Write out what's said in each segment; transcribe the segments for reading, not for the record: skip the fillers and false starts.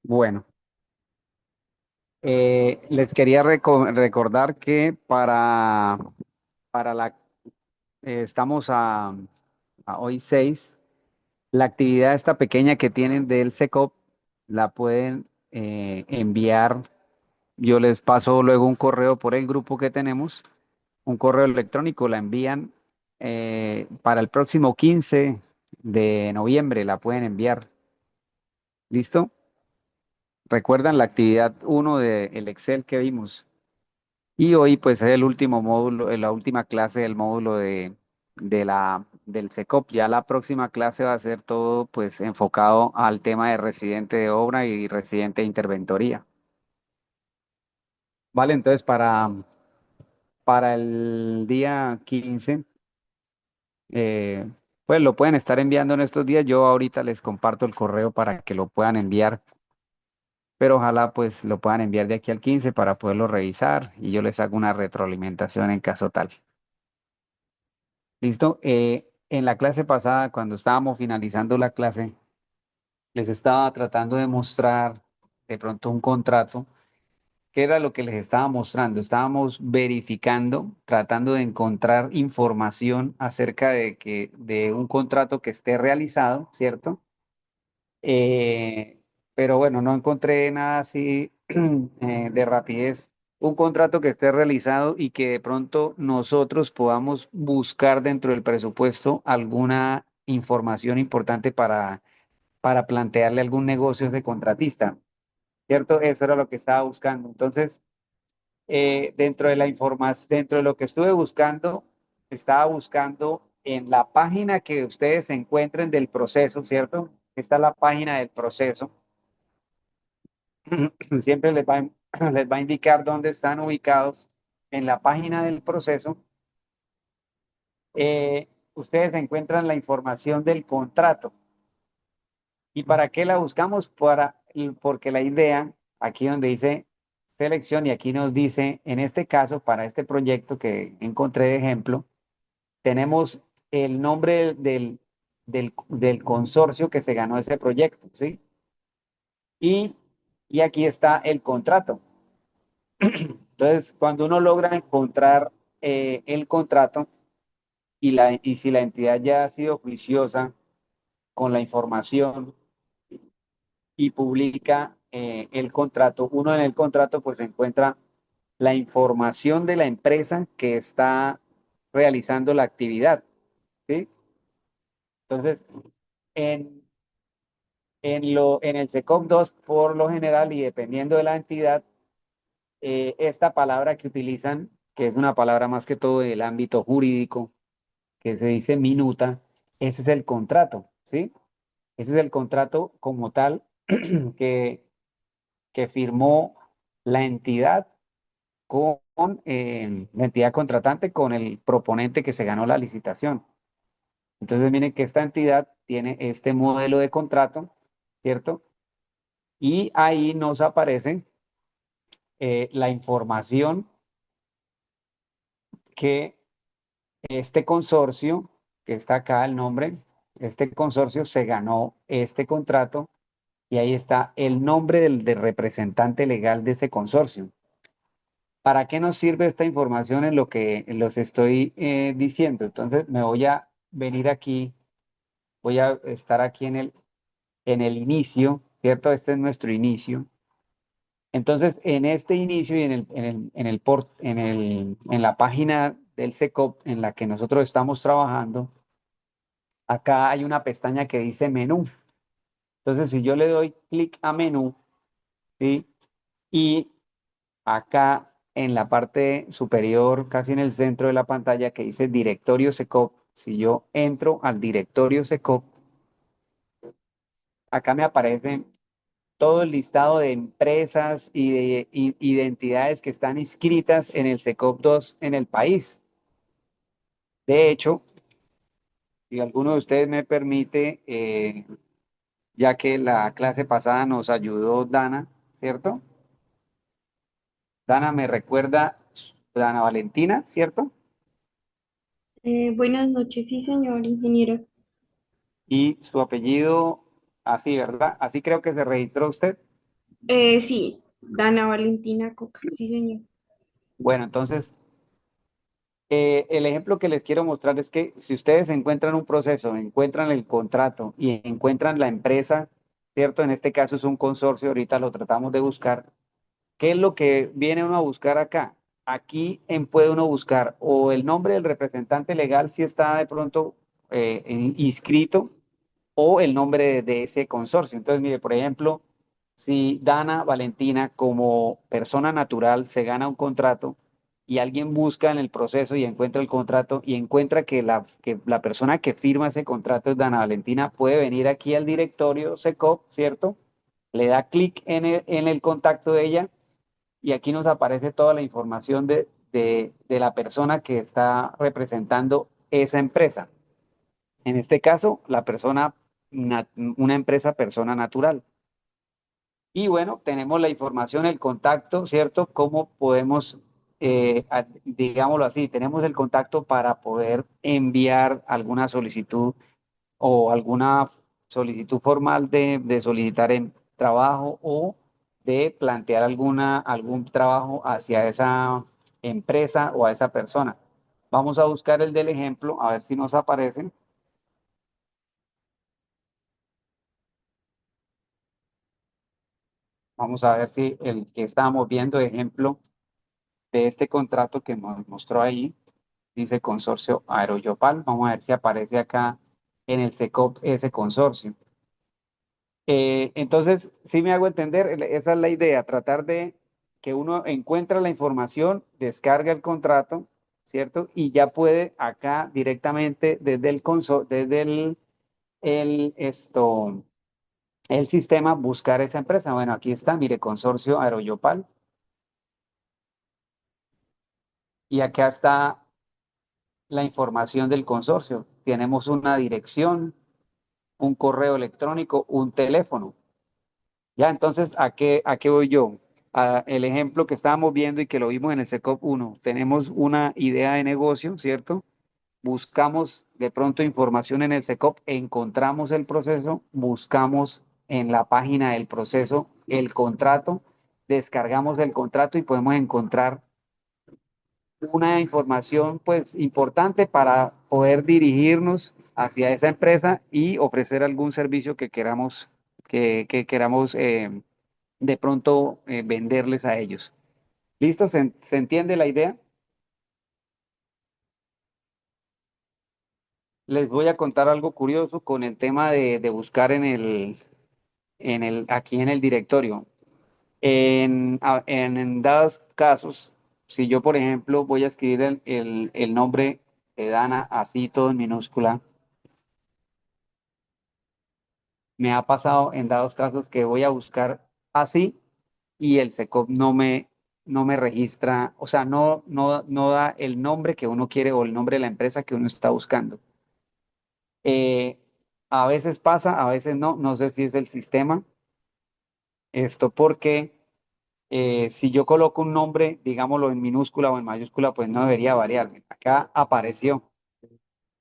Bueno, les quería recordar que para estamos a hoy 6, la actividad esta pequeña que tienen del SECOP la pueden enviar. Yo les paso luego un correo por el grupo que tenemos, un correo electrónico, la envían para el próximo 15 de noviembre, la pueden enviar. ¿Listo? ¿Recuerdan la actividad uno del Excel que vimos? Y hoy pues es el último módulo, la última clase del módulo del SECOP. Ya la próxima clase va a ser todo pues enfocado al tema de residente de obra y residente de interventoría. Vale, entonces para el día 15, eh, pues lo pueden estar enviando en estos días. Yo ahorita les comparto el correo para que lo puedan enviar, pero ojalá pues lo puedan enviar de aquí al 15 para poderlo revisar y yo les hago una retroalimentación en caso tal. Listo. En la clase pasada, cuando estábamos finalizando la clase, les estaba tratando de mostrar de pronto un contrato. ¿Qué era lo que les estaba mostrando? Estábamos verificando, tratando de encontrar información acerca de un contrato que esté realizado, ¿cierto? Pero bueno, no encontré nada así de rapidez. Un contrato que esté realizado y que de pronto nosotros podamos buscar dentro del presupuesto alguna información importante para plantearle algún negocio a ese contratista, ¿cierto? Eso era lo que estaba buscando. Entonces, dentro de la información, dentro de lo que estuve buscando, estaba buscando en la página que ustedes se encuentren del proceso, ¿cierto? Esta es la página del proceso. Siempre les va a indicar dónde están ubicados en la página del proceso. Ustedes encuentran la información del contrato. ¿Y para qué la buscamos? Porque la idea, aquí donde dice selección y aquí nos dice, en este caso, para este proyecto que encontré de ejemplo, tenemos el nombre del consorcio que se ganó ese proyecto, ¿sí? Y, y aquí está el contrato. Entonces, cuando uno logra encontrar el contrato y si la entidad ya ha sido juiciosa con la información y publica el contrato, uno en el contrato pues encuentra la información de la empresa que está realizando la actividad, ¿sí? Entonces, en, en el SECOP 2 por lo general, y dependiendo de la entidad, esta palabra que utilizan, que es una palabra más que todo del ámbito jurídico, que se dice minuta, ese es el contrato, ¿sí? Ese es el contrato como tal que, que firmó la entidad con la entidad contratante con el proponente que se ganó la licitación. Entonces, miren que esta entidad tiene este modelo de contrato, ¿cierto? Y ahí nos aparece la información que este consorcio, que está acá el nombre, este consorcio se ganó este contrato y ahí está el nombre del representante legal de ese consorcio. ¿Para qué nos sirve esta información en lo que los estoy diciendo? Entonces me voy a venir aquí, voy a estar aquí en el inicio, ¿cierto? Este es nuestro inicio. Entonces, en este inicio y en la página del SECOP en la que nosotros estamos trabajando, acá hay una pestaña que dice menú. Entonces, si yo le doy clic a menú, ¿sí? Y acá en la parte superior, casi en el centro de la pantalla, que dice directorio SECOP, si yo entro al directorio SECOP, acá me aparece todo el listado de empresas y de entidades que están inscritas en el SECOP 2 en el país. De hecho, si alguno de ustedes me permite, ya que la clase pasada nos ayudó Dana, ¿cierto? Dana me recuerda, Dana Valentina, ¿cierto? Buenas noches, sí, señor ingeniero. Y su apellido, así, ¿verdad? Así creo que se registró usted. Sí, Dana Valentina Coca, sí, señor. Bueno, entonces, el ejemplo que les quiero mostrar es que si ustedes encuentran un proceso, encuentran el contrato y encuentran la empresa, ¿cierto? En este caso es un consorcio, ahorita lo tratamos de buscar. ¿Qué es lo que viene uno a buscar acá? Aquí puede uno buscar o el nombre del representante legal si está de pronto inscrito o el nombre de ese consorcio. Entonces, mire, por ejemplo, si Dana Valentina como persona natural se gana un contrato y alguien busca en el proceso y encuentra el contrato y encuentra que la persona que firma ese contrato es Dana Valentina, puede venir aquí al directorio SECOP, ¿cierto? Le da clic en el contacto de ella y aquí nos aparece toda la información de la persona que está representando esa empresa. En este caso, la persona, una empresa persona natural. Y bueno, tenemos la información, el contacto, ¿cierto? ¿Cómo podemos, digámoslo así, tenemos el contacto para poder enviar alguna solicitud o alguna solicitud formal de solicitar en trabajo o de plantear algún trabajo hacia esa empresa o a esa persona? Vamos a buscar el del ejemplo, a ver si nos aparece. Vamos a ver si el que estábamos viendo, ejemplo de este contrato que nos mostró ahí, dice Consorcio Aeroyopal. Vamos a ver si aparece acá en el SECOP ese consorcio. Entonces, sí me hago entender, esa es la idea, tratar de que uno encuentra la información, descarga el contrato, ¿cierto? Y ya puede acá directamente desde el sistema buscar esa empresa. Bueno, aquí está, mire, Consorcio Aeroyopal. Y acá está la información del consorcio. Tenemos una dirección, un correo electrónico, un teléfono. Ya, entonces, ¿a qué voy yo? El ejemplo que estábamos viendo y que lo vimos en el SECOP 1. Tenemos una idea de negocio, ¿cierto? Buscamos de pronto información en el SECOP, encontramos el proceso, buscamos en la página del proceso el contrato, descargamos el contrato y podemos encontrar una información pues importante para poder dirigirnos hacia esa empresa y ofrecer algún servicio que queramos de pronto venderles a ellos. ¿Listo? ¿Se entiende la idea? Les voy a contar algo curioso con el tema de buscar aquí en el directorio. En dados casos, si yo, por ejemplo, voy a escribir el nombre de Dana así todo en minúscula, me ha pasado en dados casos que voy a buscar así y el SECOP no me registra, o sea, no da el nombre que uno quiere o el nombre de la empresa que uno está buscando. Eh, a veces pasa, a veces no sé si es el sistema, esto porque si yo coloco un nombre, digámoslo en minúscula o en mayúscula, pues no debería variarme. Acá apareció,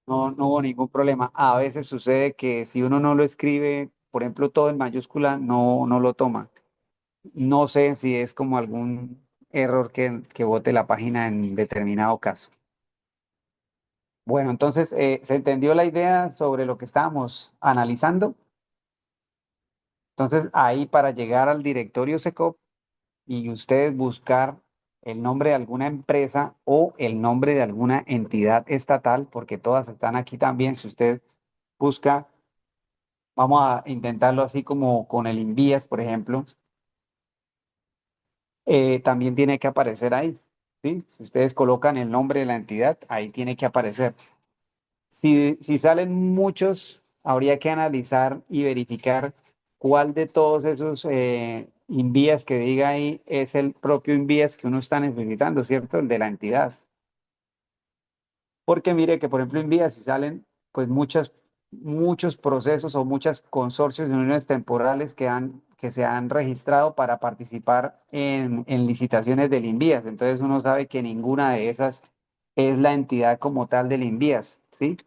no hubo ningún problema. A veces sucede que si uno no lo escribe, por ejemplo, todo en mayúscula, no lo toma. No sé si es como algún error que bote la página en determinado caso. Bueno, entonces, ¿se entendió la idea sobre lo que estábamos analizando? Entonces, ahí para llegar al directorio SECOP y ustedes buscar el nombre de alguna empresa o el nombre de alguna entidad estatal, porque todas están aquí también. Si usted busca, vamos a intentarlo así como con el INVIAS, por ejemplo, también tiene que aparecer ahí, ¿sí? Si ustedes colocan el nombre de la entidad, ahí tiene que aparecer. Si salen muchos, habría que analizar y verificar cuál de todos esos INVIAS que diga ahí es el propio INVIAS que uno está necesitando, ¿cierto? El de la entidad. Porque mire que, por ejemplo, INVIAS, si salen pues muchos procesos o muchos consorcios de uniones temporales que se han registrado para participar en licitaciones del INVIAS. Entonces uno sabe que ninguna de esas es la entidad como tal del INVIAS, ¿sí?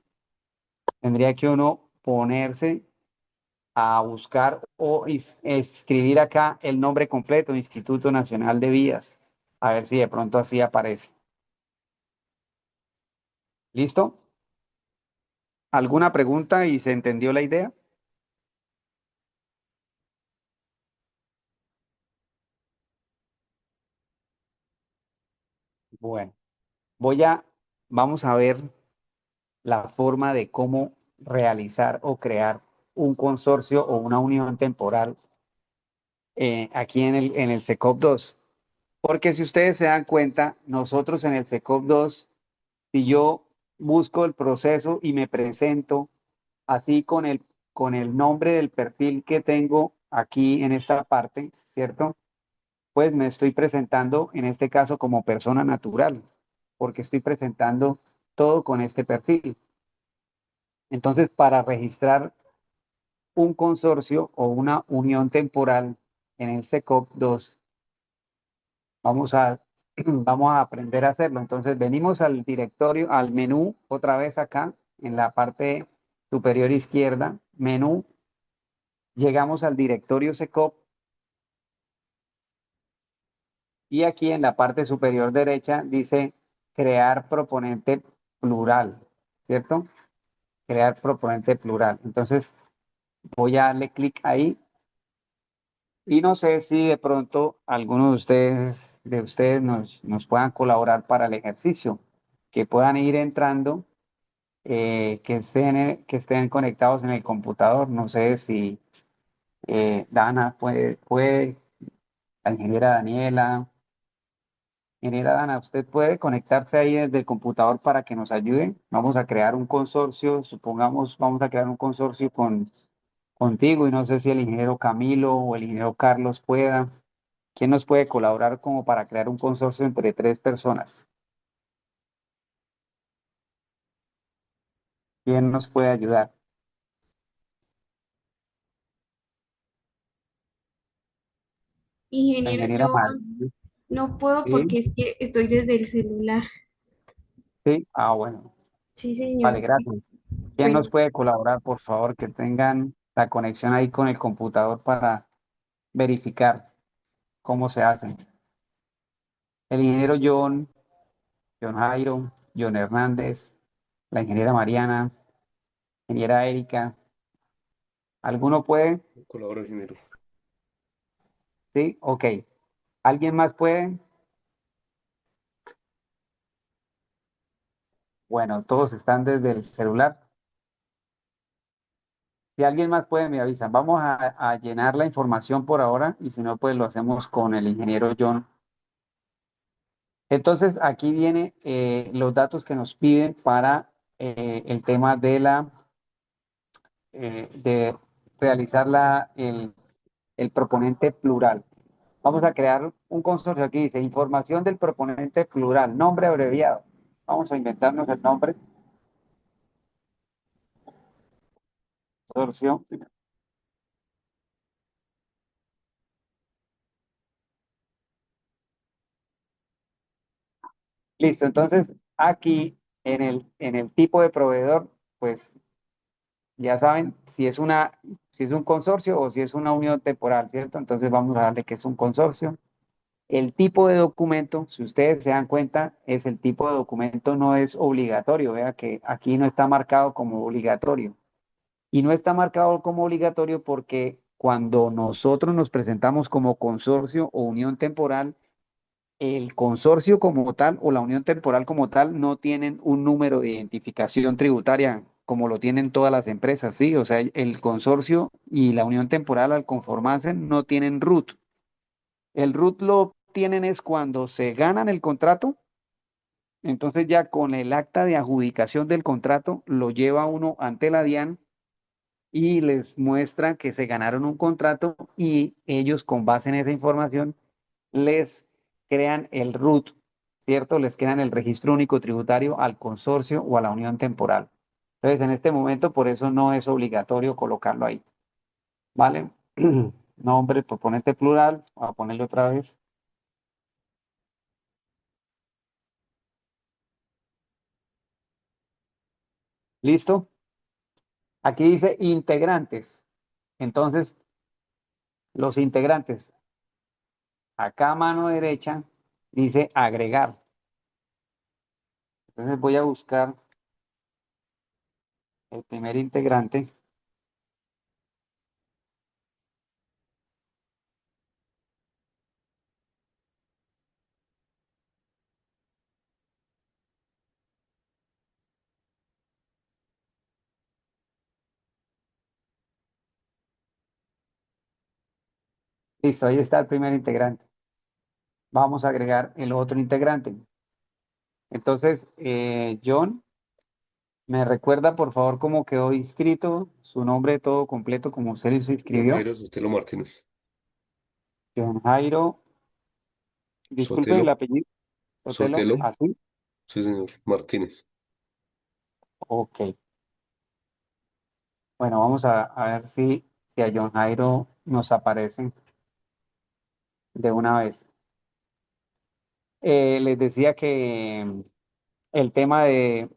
Tendría que uno ponerse a buscar o escribir acá el nombre completo, Instituto Nacional de Vías. A ver si de pronto así aparece. ¿Listo? ¿Alguna pregunta y se entendió la idea? Bueno, voy a, vamos a ver la forma de cómo realizar o crear un consorcio o una unión temporal aquí en el SECOP 2. Porque si ustedes se dan cuenta, nosotros en el SECOP 2, si yo busco el proceso y me presento así con el nombre del perfil que tengo aquí en esta parte, ¿cierto? Pues me estoy presentando en este caso como persona natural, porque estoy presentando todo con este perfil. Entonces, para registrar un consorcio o una unión temporal en el SECOP 2, vamos a, vamos a aprender a hacerlo. Entonces, venimos al directorio, al menú, otra vez acá, en la parte superior izquierda, menú, llegamos al directorio SECOP y aquí en la parte superior derecha dice crear proponente plural, ¿cierto? Crear proponente plural. Entonces, voy a darle clic ahí. Y no sé si de pronto algunos de ustedes nos puedan colaborar para el ejercicio, que puedan ir entrando, que estén conectados en el computador. No sé si Dana la ingeniera Daniela, ingeniera Dana, usted puede conectarse ahí desde el computador para que nos ayude. Vamos a crear un consorcio, supongamos, vamos a crear un consorcio contigo y no sé si el ingeniero Camilo o el ingeniero Carlos pueda. ¿Quién nos puede colaborar como para crear un consorcio entre tres personas? ¿Quién nos puede ayudar? La Ingeniero, ingeniera yo María. no puedo Sí, porque es que estoy desde el celular. sí. Ah, bueno. Sí, Vale, señor. gracias. ¿Quién nos Bueno, puede colaborar, por favor, que tengan la conexión ahí con el computador para verificar cómo se hace? El ingeniero John Jairo, John Hernández, la ingeniera Mariana, ingeniera Erika. ¿Alguno puede? Colabora, ingeniero. Sí, ok. ¿Alguien más puede? Bueno, todos están desde el celular. Si alguien más puede, me avisan. Vamos a llenar la información por ahora y si no, pues lo hacemos con el ingeniero John. Entonces, aquí viene los datos que nos piden para el tema de realizar el proponente plural. Vamos a crear un consorcio aquí, dice información del proponente plural, nombre abreviado. Vamos a inventarnos el nombre, consorcio. Listo, entonces aquí en el tipo de proveedor, pues ya saben si es un consorcio o si es una unión temporal, ¿cierto? Entonces vamos a darle que es un consorcio. El tipo de documento, si ustedes se dan cuenta, es el tipo de documento no es obligatorio, vea que aquí no está marcado como obligatorio. Y no está marcado como obligatorio porque cuando nosotros nos presentamos como consorcio o unión temporal, el consorcio como tal o la unión temporal como tal no tienen un número de identificación tributaria como lo tienen todas las empresas, ¿sí? O sea, el consorcio y la unión temporal al conformarse no tienen RUT. El RUT lo tienen es cuando se ganan el contrato, entonces ya con el acta de adjudicación del contrato lo lleva uno ante la DIAN y les muestran que se ganaron un contrato y ellos con base en esa información les crean el RUT, ¿cierto? Les crean el registro único tributario al consorcio o a la unión temporal. Entonces, en este momento, por eso no es obligatorio colocarlo ahí, ¿vale? Nombre, proponente plural, voy a ponerlo otra vez. ¿Listo? Aquí dice integrantes. Entonces, los integrantes, acá a mano derecha, dice agregar. Entonces voy a buscar el primer integrante. Listo, ahí está el primer integrante. Vamos a agregar el otro integrante. Entonces, John, ¿me recuerda por favor cómo quedó inscrito su nombre todo completo, como usted se John inscribió? Jairo Sotelo Martínez. John Jairo, disculpe el Sotelo, apellido, Sotelo, Sotelo, así. sí señor, Martínez. Ok, bueno, vamos a ver si a John Jairo nos aparece de una vez. Les decía que el tema de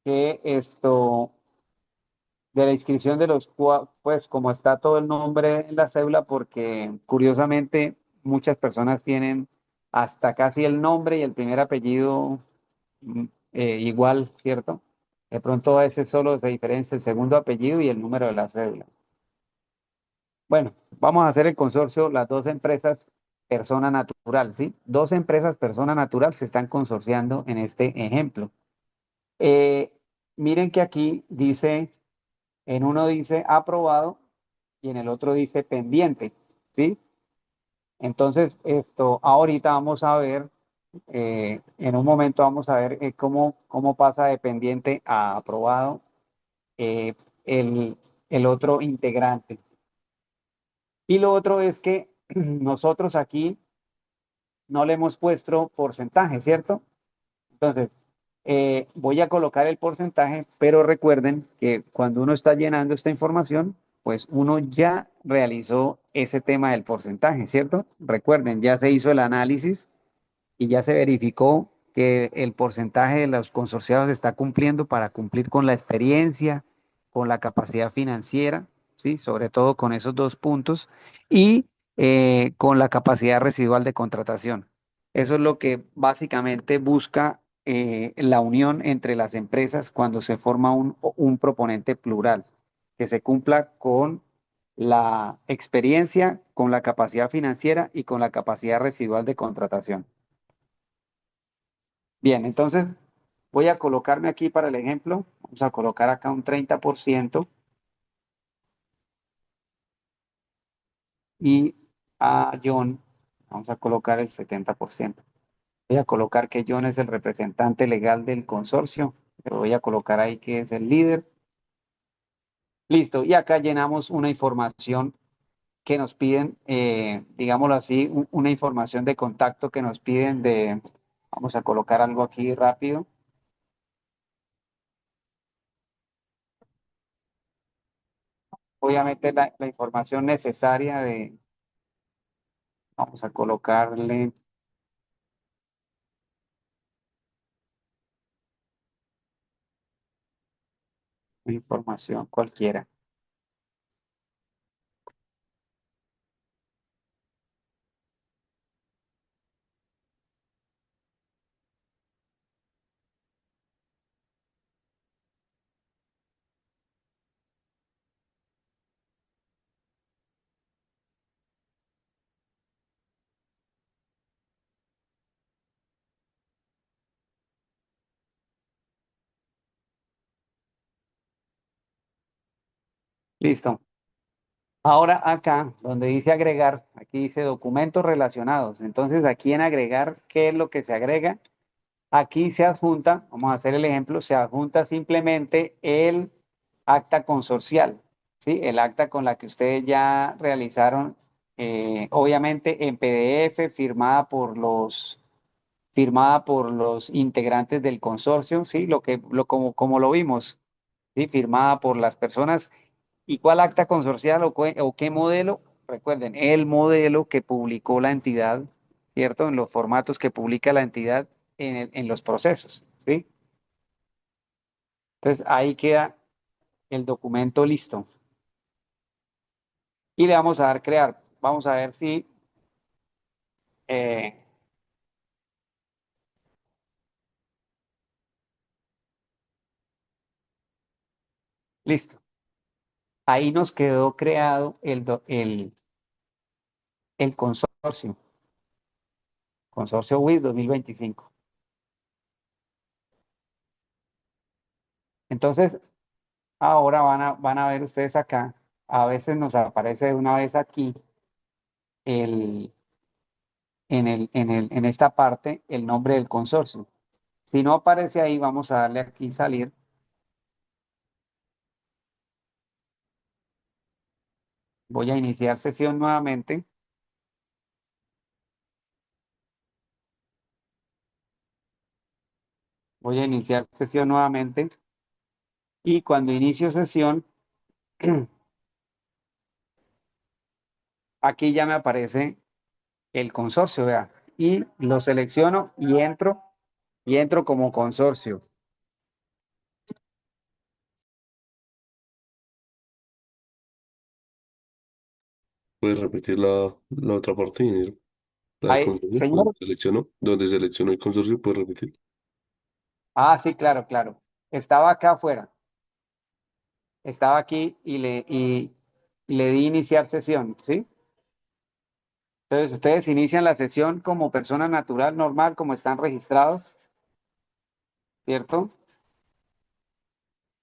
que esto de la inscripción de pues como está todo el nombre en la cédula, porque curiosamente muchas personas tienen hasta casi el nombre y el primer apellido igual, ¿cierto? De pronto a veces solo se diferencia el segundo apellido y el número de la cédula. Bueno, vamos a hacer el consorcio, las dos empresas persona natural, ¿sí? Dos empresas persona natural se están consorciando en este ejemplo. Eh, Miren que aquí dice, en uno dice aprobado y en el otro dice pendiente, ¿sí? Entonces, esto, ahorita vamos a ver, en un momento vamos a ver cómo pasa de pendiente a aprobado eh, el, el otro integrante. Y lo otro es que nosotros aquí no le hemos puesto porcentaje, ¿cierto? Entonces, voy a colocar el porcentaje, pero recuerden que cuando uno está llenando esta información, pues uno ya realizó ese tema del porcentaje, ¿cierto? Recuerden, ya se hizo el análisis y ya se verificó que el porcentaje de los consorciados está cumpliendo para cumplir con la experiencia, con la capacidad financiera, ¿sí? Sobre todo con esos dos puntos y con la capacidad residual de contratación. Eso es lo que básicamente busca la unión entre las empresas cuando se forma un proponente plural, que se cumpla con la experiencia, con la capacidad financiera y con la capacidad residual de contratación. Bien, entonces voy a colocarme aquí para el ejemplo. Vamos a colocar acá un 30% y a John vamos a colocar el 70%. Voy a colocar que John es el representante legal del consorcio. Pero voy a colocar ahí que es el líder. Listo. Y acá llenamos una información que nos piden, digámoslo así, una información de contacto que nos piden vamos a colocar algo aquí rápido. Voy a meter la información necesaria vamos a colocarle una información cualquiera. Listo. Ahora acá, donde dice agregar, aquí dice documentos relacionados. Entonces aquí en agregar, ¿qué es lo que se agrega? Aquí se adjunta, vamos a hacer el ejemplo, se adjunta simplemente el acta consorcial, ¿sí? El acta con la que ustedes ya realizaron, obviamente en PDF, firmada por los integrantes del consorcio, ¿sí? Como lo vimos, ¿sí? Firmada por las personas. ¿Y cuál acta consorcial o qué modelo? Recuerden, el modelo que publicó la entidad, ¿cierto? En los formatos que publica la entidad en los procesos, ¿sí? Entonces ahí queda el documento listo. Y le vamos a dar crear. Vamos a ver si... eh, listo. Ahí nos quedó creado el consorcio. Consorcio WIS 2025. Entonces, ahora van a ver ustedes acá. A veces nos aparece de una vez aquí el, en esta parte el nombre del consorcio. Si no aparece ahí, vamos a darle aquí salir. Voy a iniciar sesión nuevamente. Voy a iniciar sesión nuevamente. Y cuando inicio sesión, aquí ya me aparece el consorcio, vea. Y lo selecciono y entro como consorcio. ¿Puedes repetir la otra parte, ingeniero? La del Ahí, consorcio, señor. donde seleccionó el consorcio, ¿puedes repetir? Ah, sí, claro, claro. Estaba acá afuera. Estaba aquí y le di iniciar sesión, ¿sí? Entonces, ustedes inician la sesión como persona natural normal, como están registrados, ¿cierto?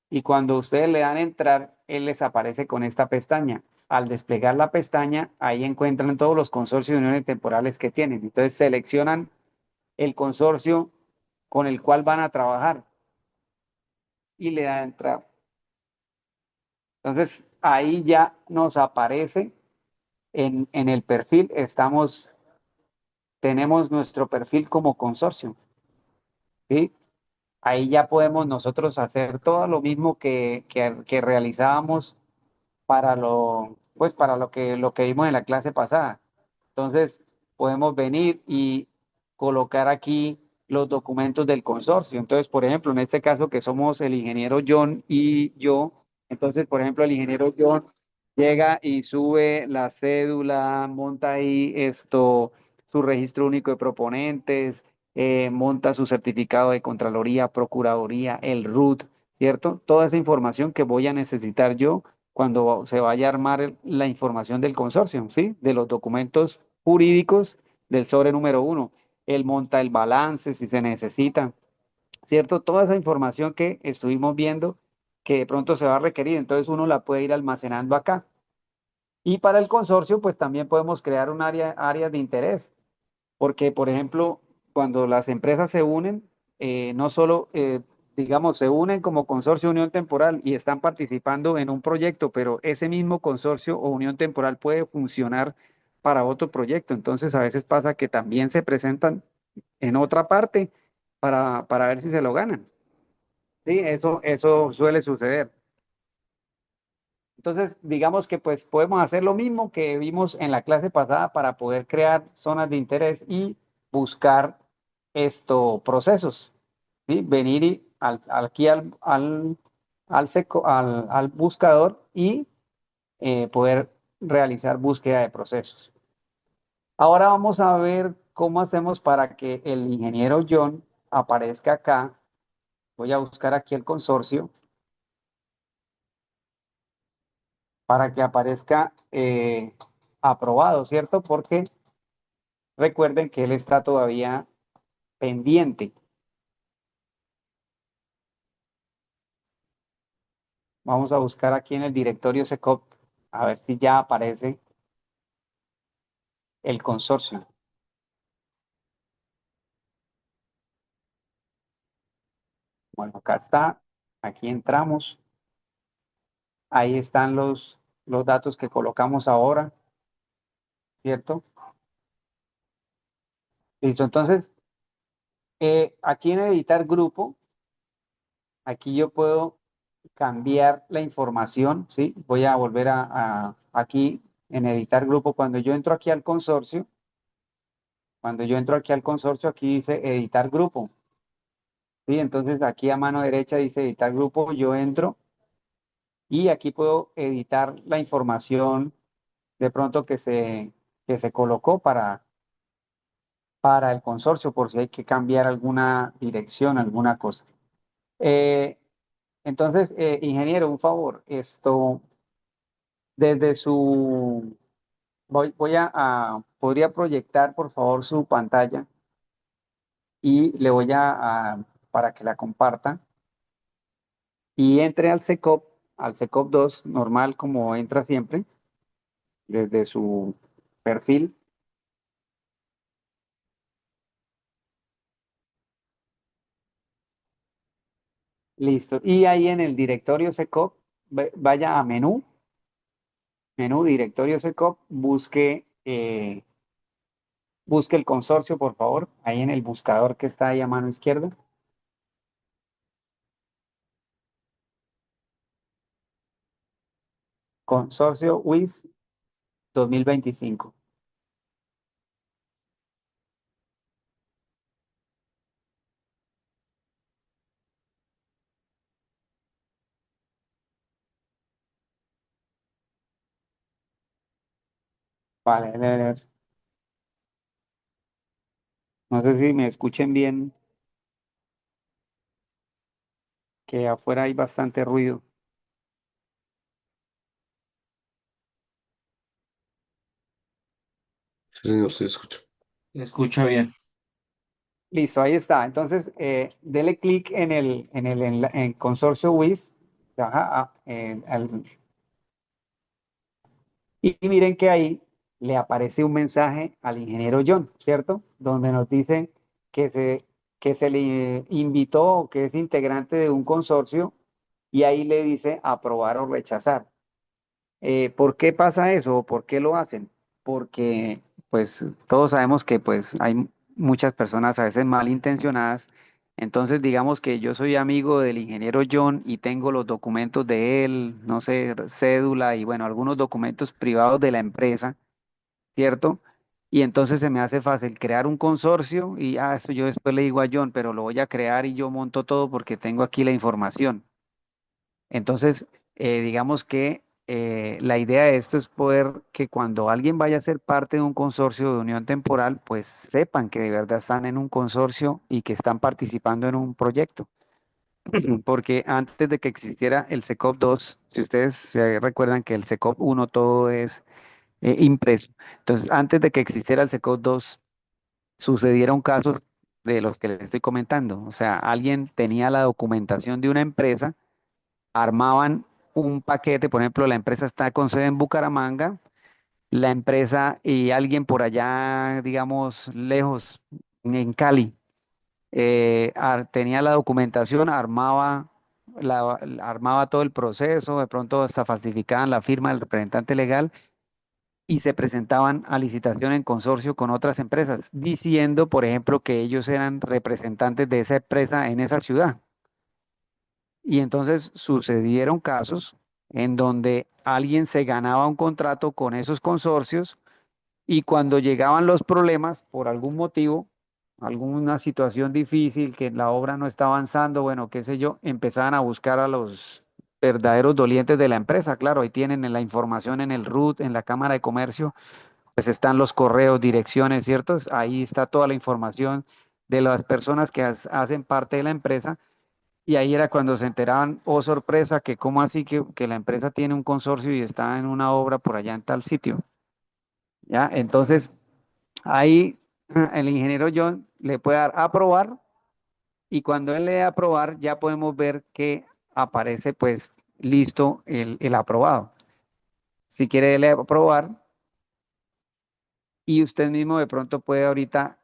Y cuando ustedes le dan entrar, él les aparece con esta pestaña. Al desplegar la pestaña, ahí encuentran todos los consorcios de uniones temporales que tienen. Entonces, seleccionan el consorcio con el cual van a trabajar y le dan entrar. Entonces, ahí ya nos aparece en el perfil, tenemos nuestro perfil como consorcio, ¿sí? Ahí ya podemos nosotros hacer todo lo mismo que realizábamos para lo que vimos en la clase pasada. Entonces, podemos venir y colocar aquí los documentos del consorcio. Entonces, por ejemplo, en este caso que somos el ingeniero John y yo, entonces, por ejemplo, el ingeniero John llega y sube la cédula, monta ahí su registro único de proponentes, monta su certificado de Contraloría, Procuraduría, el RUT, ¿cierto? Toda esa información que voy a necesitar yo cuando se vaya a armar la información del consorcio, ¿sí? De los documentos jurídicos del sobre número uno. Él monta el balance si se necesita, ¿cierto? Toda esa información que estuvimos viendo que de pronto se va a requerir, entonces uno la puede ir almacenando acá. Y para el consorcio, pues también podemos crear un área de interés, porque, por ejemplo, cuando las empresas se unen, no solo, digamos, se unen como consorcio unión temporal y están participando en un proyecto, pero ese mismo consorcio o unión temporal puede funcionar para otro proyecto. Entonces, a veces pasa que también se presentan en otra parte para ver si se lo ganan. Sí, eso suele suceder. Entonces, digamos que pues podemos hacer lo mismo que vimos en la clase pasada para poder crear zonas de interés y buscar estos procesos, ¿sí? Venir aquí al buscador y poder realizar búsqueda de procesos. Ahora vamos a ver cómo hacemos para que el ingeniero John aparezca acá. Voy a buscar aquí el consorcio para que aparezca aprobado, ¿cierto? Porque recuerden que él está todavía pendiente. Vamos a buscar aquí en el directorio SECOP a ver si ya aparece el consorcio. Bueno, acá está. Aquí entramos. Ahí están los datos que colocamos ahora, ¿cierto? Listo. Entonces, aquí en editar grupo, aquí yo puedo cambiar la información, ¿sí? Voy a volver aquí en editar grupo. Cuando yo entro aquí al consorcio, aquí dice editar grupo, ¿sí? Entonces aquí a mano derecha dice editar grupo, yo entro y aquí puedo editar la información de pronto que se colocó para el consorcio por si hay que cambiar alguna dirección, alguna cosa. Eh, entonces, ingeniero, un favor, desde su, voy podría proyectar por favor su pantalla y le voy para que la comparta y entre al SECOP 2 normal como entra siempre, desde su perfil. Listo. Y ahí en el directorio SECOP, vaya a menú directorio SECOP, busque el consorcio, por favor, ahí en el buscador que está ahí a mano izquierda. Consorcio WIS 2025. Vale, no sé si me escuchen bien, que afuera hay bastante ruido. Sí, señor, sí, escucho. Se escucha bien. Listo, ahí está. Entonces, dele clic en consorcio WIS. Ajá, y miren que ahí le aparece un mensaje al ingeniero John, ¿cierto? Donde nos dice que se le invitó o que es integrante de un consorcio y ahí le dice aprobar o rechazar. ¿Por qué pasa eso o por qué lo hacen? Porque pues todos sabemos que pues hay muchas personas a veces malintencionadas. Entonces digamos que yo soy amigo del ingeniero John y tengo los documentos de él, no sé, cédula y bueno, algunos documentos privados de la empresa, ¿cierto? Y entonces se me hace fácil crear un consorcio y eso yo después le digo a John, pero lo voy a crear y yo monto todo porque tengo aquí la información. Entonces, digamos que la idea de esto es poder que cuando alguien vaya a ser parte de un consorcio de unión temporal, pues sepan que de verdad están en un consorcio y que están participando en un proyecto. Porque antes de que existiera el SECOP 2, si ustedes se recuerdan que el SECOP 1 todo es impreso. Entonces, antes de que existiera el SECOP 2, sucedieron casos de los que les estoy comentando. O sea, alguien tenía la documentación de una empresa, armaban un paquete, por ejemplo, la empresa está con sede en Bucaramanga, la empresa y alguien por allá, digamos, lejos, en Cali, tenía la documentación, armaba todo el proceso, de pronto hasta falsificaban la firma del representante legal y se presentaban a licitación en consorcio con otras empresas, diciendo, por ejemplo, que ellos eran representantes de esa empresa en esa ciudad. Y entonces sucedieron casos en donde alguien se ganaba un contrato con esos consorcios y cuando llegaban los problemas, por algún motivo, alguna situación difícil, que la obra no está avanzando, bueno, qué sé yo, empezaban a buscar a los verdaderos dolientes de la empresa. Claro, ahí tienen la información en el RUT, en la Cámara de Comercio, pues están los correos, direcciones, ¿cierto? Ahí está toda la información de las personas que hacen parte de la empresa y ahí era cuando se enteraban, oh sorpresa, que cómo así que la empresa tiene un consorcio y está en una obra por allá en tal sitio. ¿Ya? Entonces, ahí el ingeniero John le puede dar a aprobar y cuando él le dé a aprobar ya podemos ver que aparece pues listo el aprobado. Si quiere darle a aprobar y usted mismo de pronto puede ahorita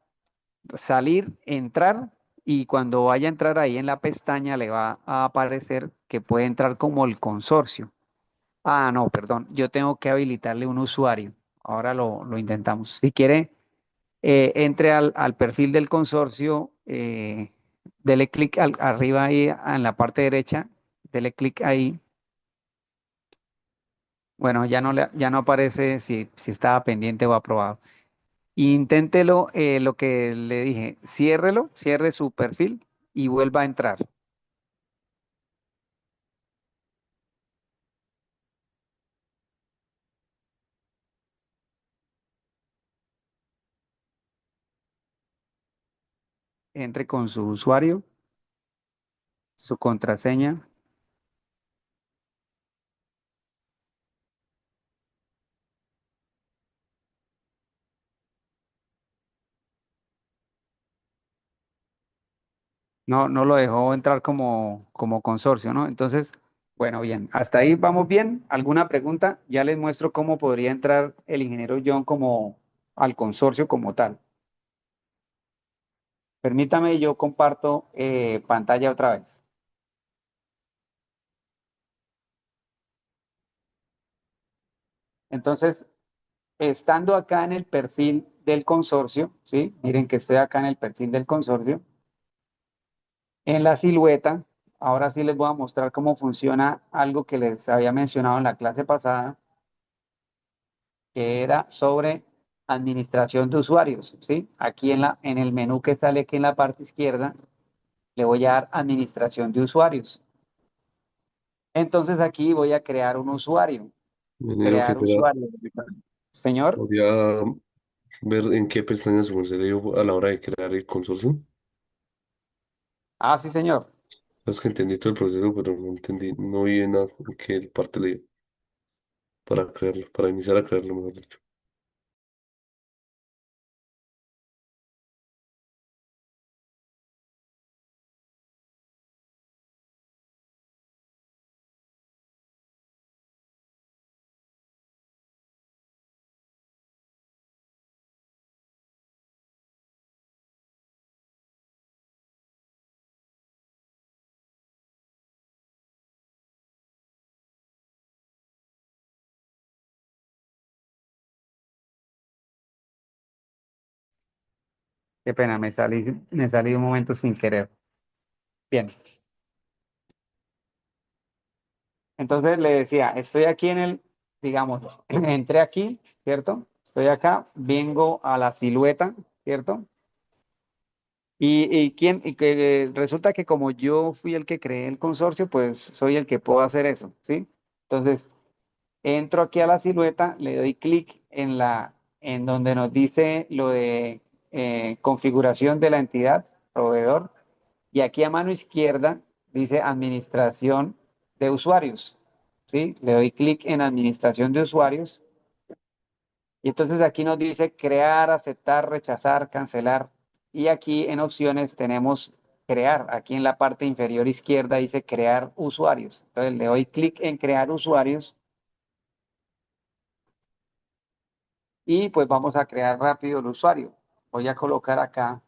salir, entrar y cuando vaya a entrar ahí en la pestaña le va a aparecer que puede entrar como el consorcio. Ah, no, perdón, yo tengo que habilitarle un usuario. Ahora lo intentamos. Si quiere, entre al perfil del consorcio, dele clic arriba ahí en la parte derecha, dele clic ahí. Bueno, ya no aparece si estaba pendiente o aprobado. Inténtelo, lo que le dije, cierre su perfil y vuelva a entrar. entre con su usuario, su contraseña. No, no lo dejó entrar como consorcio, ¿no? Entonces, bueno, bien, hasta ahí vamos bien. ¿Alguna pregunta? Ya les muestro cómo podría entrar el ingeniero John como al consorcio como tal. Permítame, yo comparto pantalla otra vez. Entonces, estando acá en el perfil del consorcio, ¿sí? Miren que estoy acá en el perfil del consorcio. En la silueta, ahora sí les voy a mostrar cómo funciona algo que les había mencionado en la clase pasada, que era sobre administración de usuarios, ¿sí? Aquí en el menú que sale aquí en la parte izquierda, le voy a dar administración de usuarios. Entonces aquí voy a crear un usuario. Ingeniero, qué Crear pena. usuario. Señor. Podría ver en qué pestaña su merced le dio a la hora de crear el consorcio. Ah, sí, señor. Es que entendí todo el proceso, pero no entendí, no vi en en qué parte le dio para crearlo, para iniciar a crearlo, mejor dicho. Qué pena, me salí un momento sin querer. Bien. Entonces le decía, estoy aquí en el, digamos, entré aquí, ¿cierto? Estoy acá, vengo a la silueta, ¿cierto? Y que resulta que como yo fui el que creé el consorcio, pues soy el que puedo hacer eso, ¿sí? Entonces, entro aquí a la silueta, le doy clic en donde nos dice lo de configuración de la entidad, proveedor, y aquí a mano izquierda dice administración de usuarios, ¿sí? Le doy clic en administración de usuarios y entonces aquí nos dice crear, aceptar, rechazar, cancelar. Y aquí en opciones tenemos crear. Aquí en la parte inferior izquierda dice crear usuarios. Entonces le doy clic en crear usuarios y pues vamos a crear rápido el usuario. Voy a colocar acá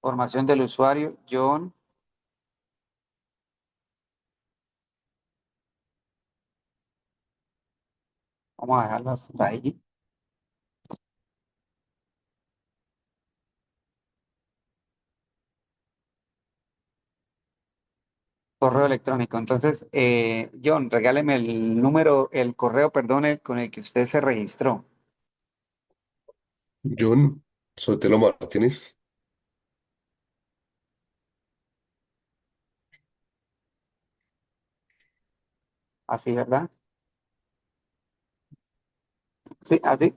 formación del usuario, John. Vamos a dejarlo hasta ahí. Correo electrónico. Entonces, John, regáleme el número, el correo, perdón, con el que usted se registró. John Sotelo Martínez, Así, ¿verdad? Sí, así.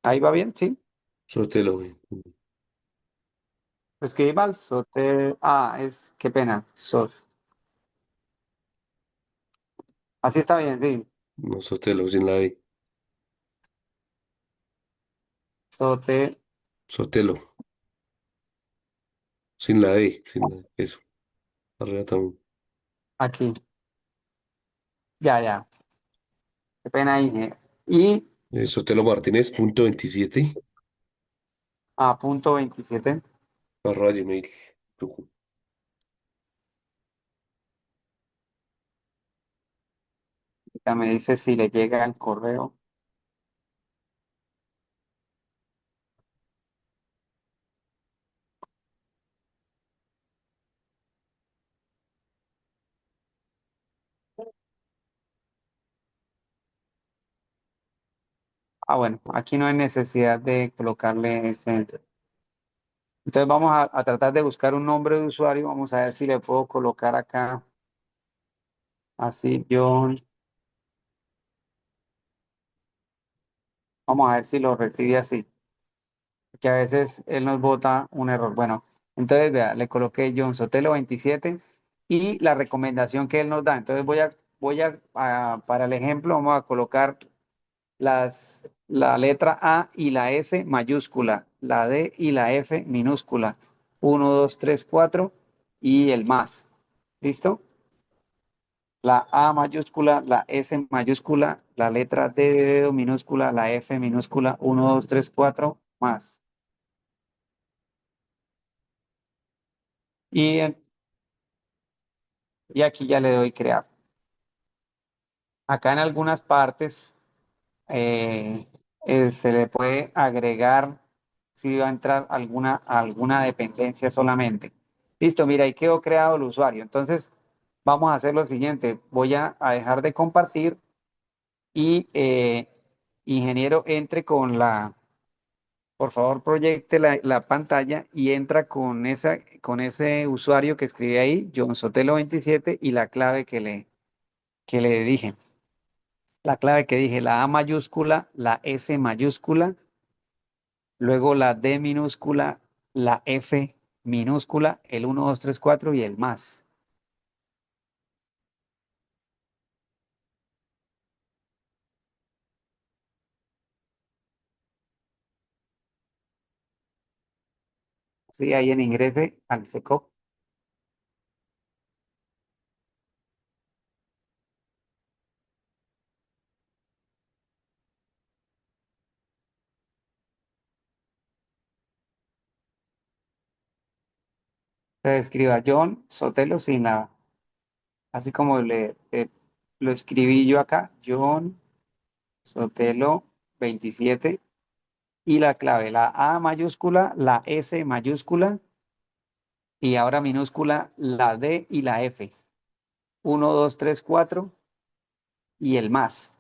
Ahí va bien, sí. Sotelo, Escribí mal. Qué pena. Así está bien, sí. no Sotelo, sin la E, Sote, Sotelo, sin la E, sin la E, eso, arriba también. aquí. Ya, ya. Qué pena ahí. Y Sotelo Martínez, punto 27, a punto 27. arroba gmail. Ya me dice si le llega el correo. Ah, bueno, aquí no hay necesidad de colocarle ese. Entonces vamos a tratar de buscar un nombre de usuario. Vamos a ver si le puedo colocar acá. Así, John. Vamos a ver si lo recibe así. que a veces él nos bota un error. Bueno, entonces vea, le coloqué John Sotelo 27 y la recomendación que él nos da. Entonces para el ejemplo, vamos a colocar la letra A y la S mayúscula, la D y la F minúscula. Uno, 2, 3, 4 y el más. ¿Listo? La A mayúscula, la S mayúscula, la letra D de dedo minúscula, la F minúscula, uno, 2, 3, 4 más. Y, y aquí ya le doy crear. Acá en algunas partes eh, se le puede agregar si va a entrar alguna dependencia solamente. Listo, mira, ahí quedó creado el usuario. Entonces, vamos a hacer lo siguiente. Voy a dejar de compartir y ingeniero entre por favor, proyecte la pantalla y entra con ese usuario que escribí ahí, John Sotelo 27 y la clave que le dije. La clave que dije, la A mayúscula, la S mayúscula, luego la D minúscula, la F minúscula, el uno 2 3 4 y el más. Sí, ahí en ingrese al SECOP. Se escriba John Sotelo sin la, así como lo escribí yo acá, John Sotelo 27 y la clave, la A mayúscula, la S mayúscula y ahora minúscula la D y la F. Uno 2 3 4 y el más.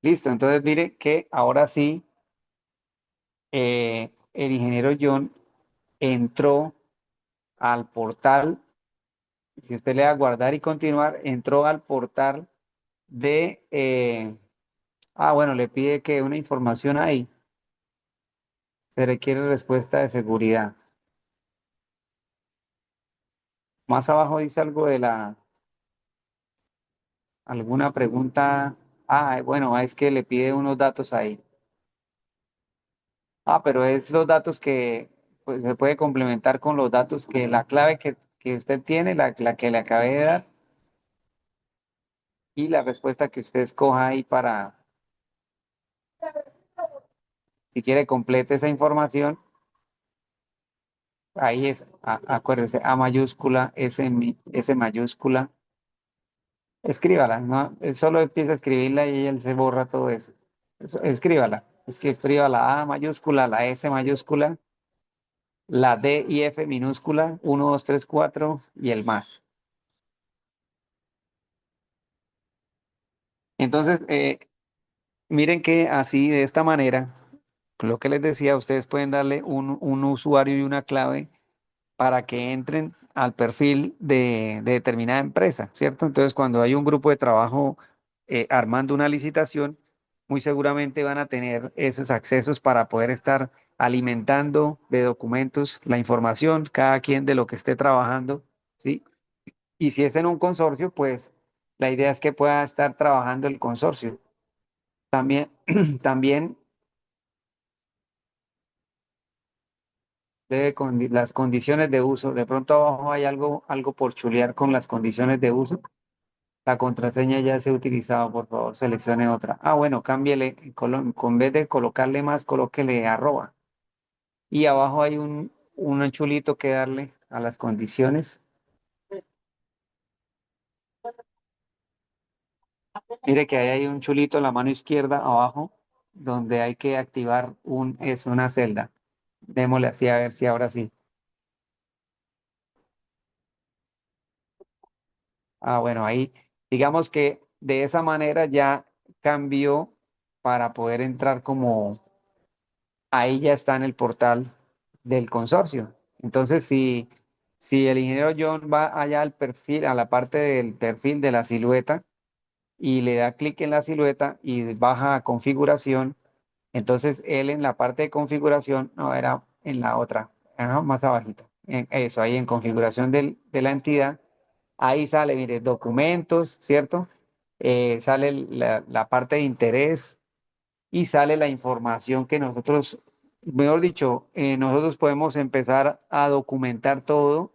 Listo, entonces mire que ahora sí el ingeniero John entró al portal, si usted le da a guardar y continuar, entró al portal de, bueno, le pide que una información ahí, se requiere respuesta de seguridad. Más abajo dice algo de alguna pregunta. Bueno, es que le pide unos datos ahí. Pero es los datos que pues, se puede complementar con los datos que la clave que usted tiene, la que le acabé de dar, y la respuesta que usted escoja ahí si quiere, complete esa información. Ahí es, acuérdese, A mayúscula, S mayúscula. Escríbala, ¿no? Él solo empieza a escribirla y él se borra todo eso. Escríbala. Es que escriba la A mayúscula, la S mayúscula, la D y F minúscula, uno 2 3 4 y el más. Entonces, miren que así, de esta manera, lo que les decía, ustedes pueden darle un usuario y una clave para que entren al perfil de determinada empresa, ¿cierto? Entonces, cuando hay un grupo de trabajo armando una licitación, muy seguramente van a tener esos accesos para poder estar alimentando de documentos la información, cada quien de lo que esté trabajando, ¿sí? Y si es en un consorcio, pues la idea es que pueda estar trabajando el consorcio. También, también las condiciones de uso. De pronto abajo hay algo por chulear con las condiciones de uso. La contraseña ya se ha utilizado, por favor, seleccione otra. Bueno, cámbiele, con vez de colocarle más, colóquele arroba. Y abajo hay un chulito que darle a las condiciones. Mire que ahí hay un chulito en la mano izquierda abajo, donde hay que activar una celda. Démosle así a ver si ahora sí. Bueno, ahí, digamos que de esa manera ya cambió para poder entrar como ahí ya está en el portal del consorcio. Entonces, si el ingeniero John va allá al perfil, a la parte del perfil de la silueta, y le da clic en la silueta y baja a configuración. Entonces él en la parte de configuración, no, era en la otra, ajá, más abajito. Eso, ahí en configuración de la entidad, ahí sale, mire, documentos, ¿cierto? Sale la parte de interés y sale la información que nosotros, mejor dicho, nosotros podemos empezar a documentar todo.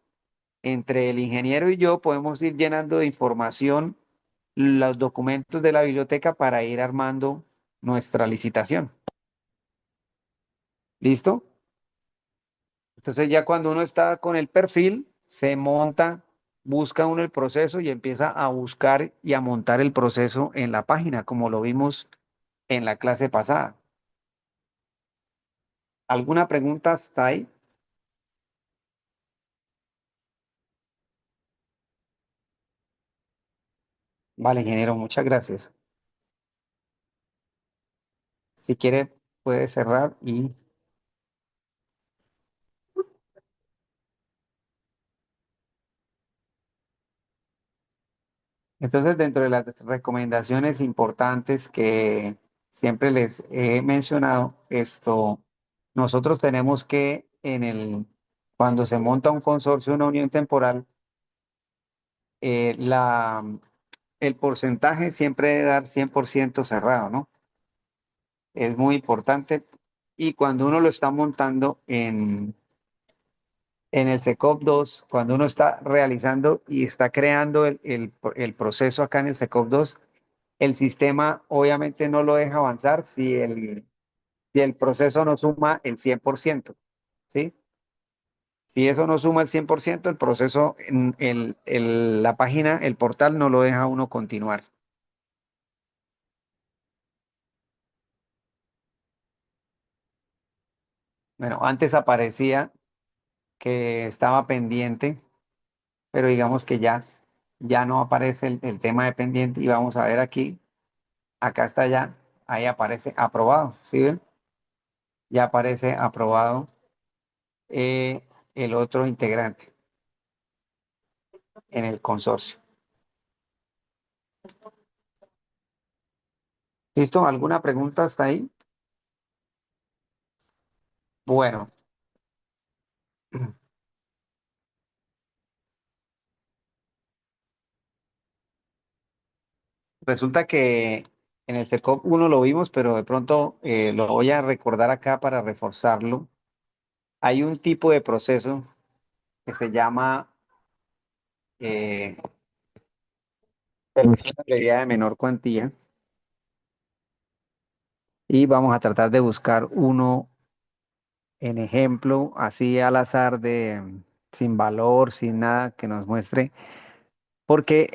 Entre el ingeniero y yo podemos ir llenando de información los documentos de la biblioteca para ir armando nuestra licitación. ¿Listo? Entonces ya cuando uno está con el perfil, se monta, busca uno el proceso y empieza a buscar y a montar el proceso en la página, como lo vimos en la clase pasada. ¿Alguna pregunta hasta ahí? Vale, ingeniero, muchas gracias. Si quiere, puede cerrar y entonces dentro de las recomendaciones importantes que siempre les he mencionado, nosotros tenemos que cuando se monta un consorcio, una unión temporal, eh, la, el porcentaje siempre debe dar 100% cerrado, ¿no? Es muy importante. Y cuando uno lo está montando en el SECOP 2, cuando uno está realizando y está creando el proceso acá en el SECOP 2, el sistema obviamente no lo deja avanzar si el proceso no suma el 100%, ¿sí? Si eso no suma el 100%, el proceso, la página, el portal no lo deja uno continuar. Bueno, antes aparecía que estaba pendiente, pero digamos que ya no aparece el tema de pendiente y vamos a ver aquí, acá está ya, ahí aparece aprobado, ¿sí ven? Ya aparece aprobado eh, el otro integrante en el consorcio. ¿Listo? ¿Alguna pregunta hasta ahí? Bueno, resulta que en el SECOP 1 lo vimos, pero de pronto lo voy a recordar acá para reforzarlo. Hay un tipo de proceso que se llama eh, selección abreviada de menor cuantía y vamos a tratar de buscar uno en ejemplo, así al azar sin valor, sin nada que nos muestre, porque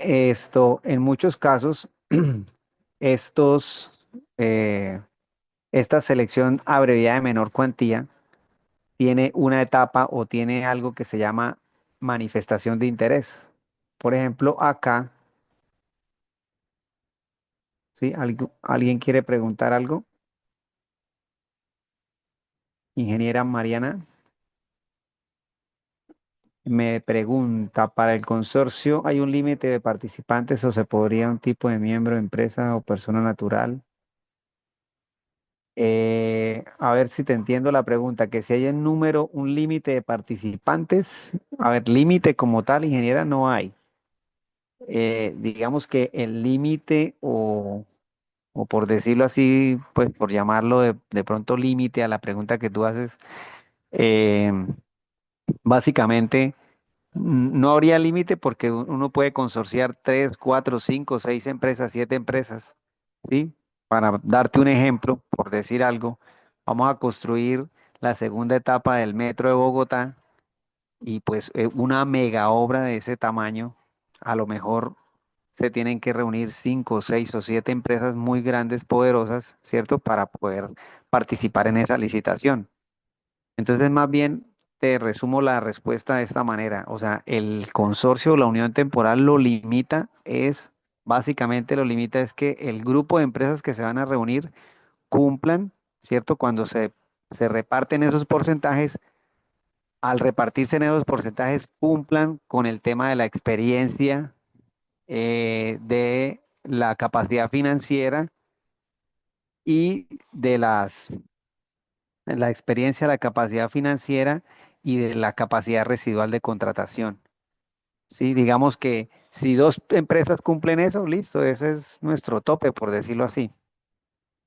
en muchos casos, estos, eh, esta selección abreviada de menor cuantía tiene una etapa o tiene algo que se llama manifestación de interés. Por ejemplo, acá, ¿sí? ¿Alguien quiere preguntar algo? Ingeniera Mariana me pregunta, ¿para el consorcio hay un límite de participantes o se podría un tipo de miembro, empresa o persona natural? A ver si te entiendo la pregunta, que si hay un número, un límite de participantes, a ver, límite como tal, ingeniera, no hay. Digamos que el límite o por decirlo así, pues por llamarlo de pronto límite a la pregunta que tú haces, eh, básicamente no habría límite porque uno puede consorciar 3, 4, 5, 6 empresas, 7 empresas, ¿sí? Para darte un ejemplo, por decir algo, vamos a construir la segunda etapa del metro de Bogotá y pues una mega obra de ese tamaño, a lo mejor se tienen que reunir 5, 6 o 7 empresas muy grandes, poderosas, ¿cierto? Para poder participar en esa licitación. Entonces, más bien, te resumo la respuesta de esta manera. O sea, el consorcio, la unión temporal básicamente lo limita es que el grupo de empresas que se van a reunir cumplan, ¿cierto? Cuando se reparten esos porcentajes, al repartirse en esos porcentajes, cumplan con el tema de la experiencia, la capacidad financiera y de la experiencia, la capacidad financiera y de la capacidad residual de contratación. Sí, digamos que si dos empresas cumplen eso, listo, ese es nuestro tope, por decirlo así.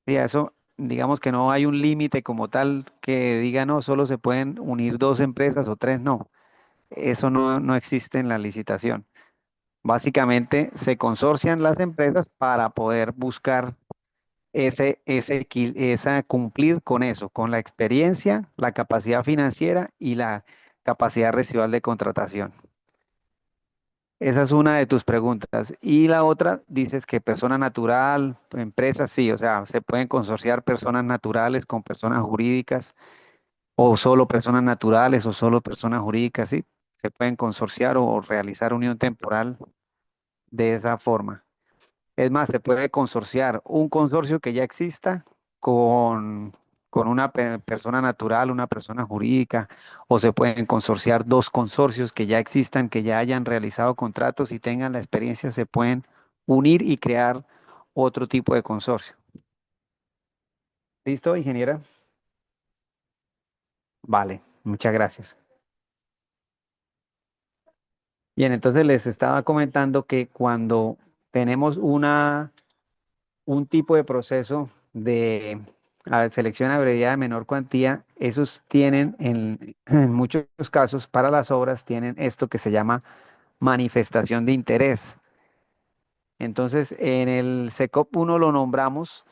Sí, a eso, digamos que no hay un límite como tal que diga, no, solo se pueden unir dos empresas o tres, no. Eso no existe en la licitación. Básicamente se consorcian las empresas para poder buscar esa cumplir con eso, con la experiencia, la capacidad financiera y la capacidad residual de contratación. Esa es una de tus preguntas. Y la otra, dices que persona natural, empresas, sí, o sea, se pueden consorciar personas naturales con personas jurídicas, o solo personas naturales o solo personas jurídicas, sí. Se pueden consorciar o realizar unión temporal de esa forma. Es más, se puede consorciar un consorcio que ya exista con, con una persona natural, una persona jurídica, o se pueden consorciar dos consorcios que ya existan, que ya hayan realizado contratos y tengan la experiencia, se pueden unir y crear otro tipo de consorcio. ¿Listo, ingeniera? Vale, muchas gracias. Bien, entonces les estaba comentando que cuando tenemos un tipo de proceso de selección abreviada de menor cuantía, esos tienen en muchos casos para las obras tienen esto que se llama manifestación de interés. Entonces, en el SECOP 1 lo nombramos.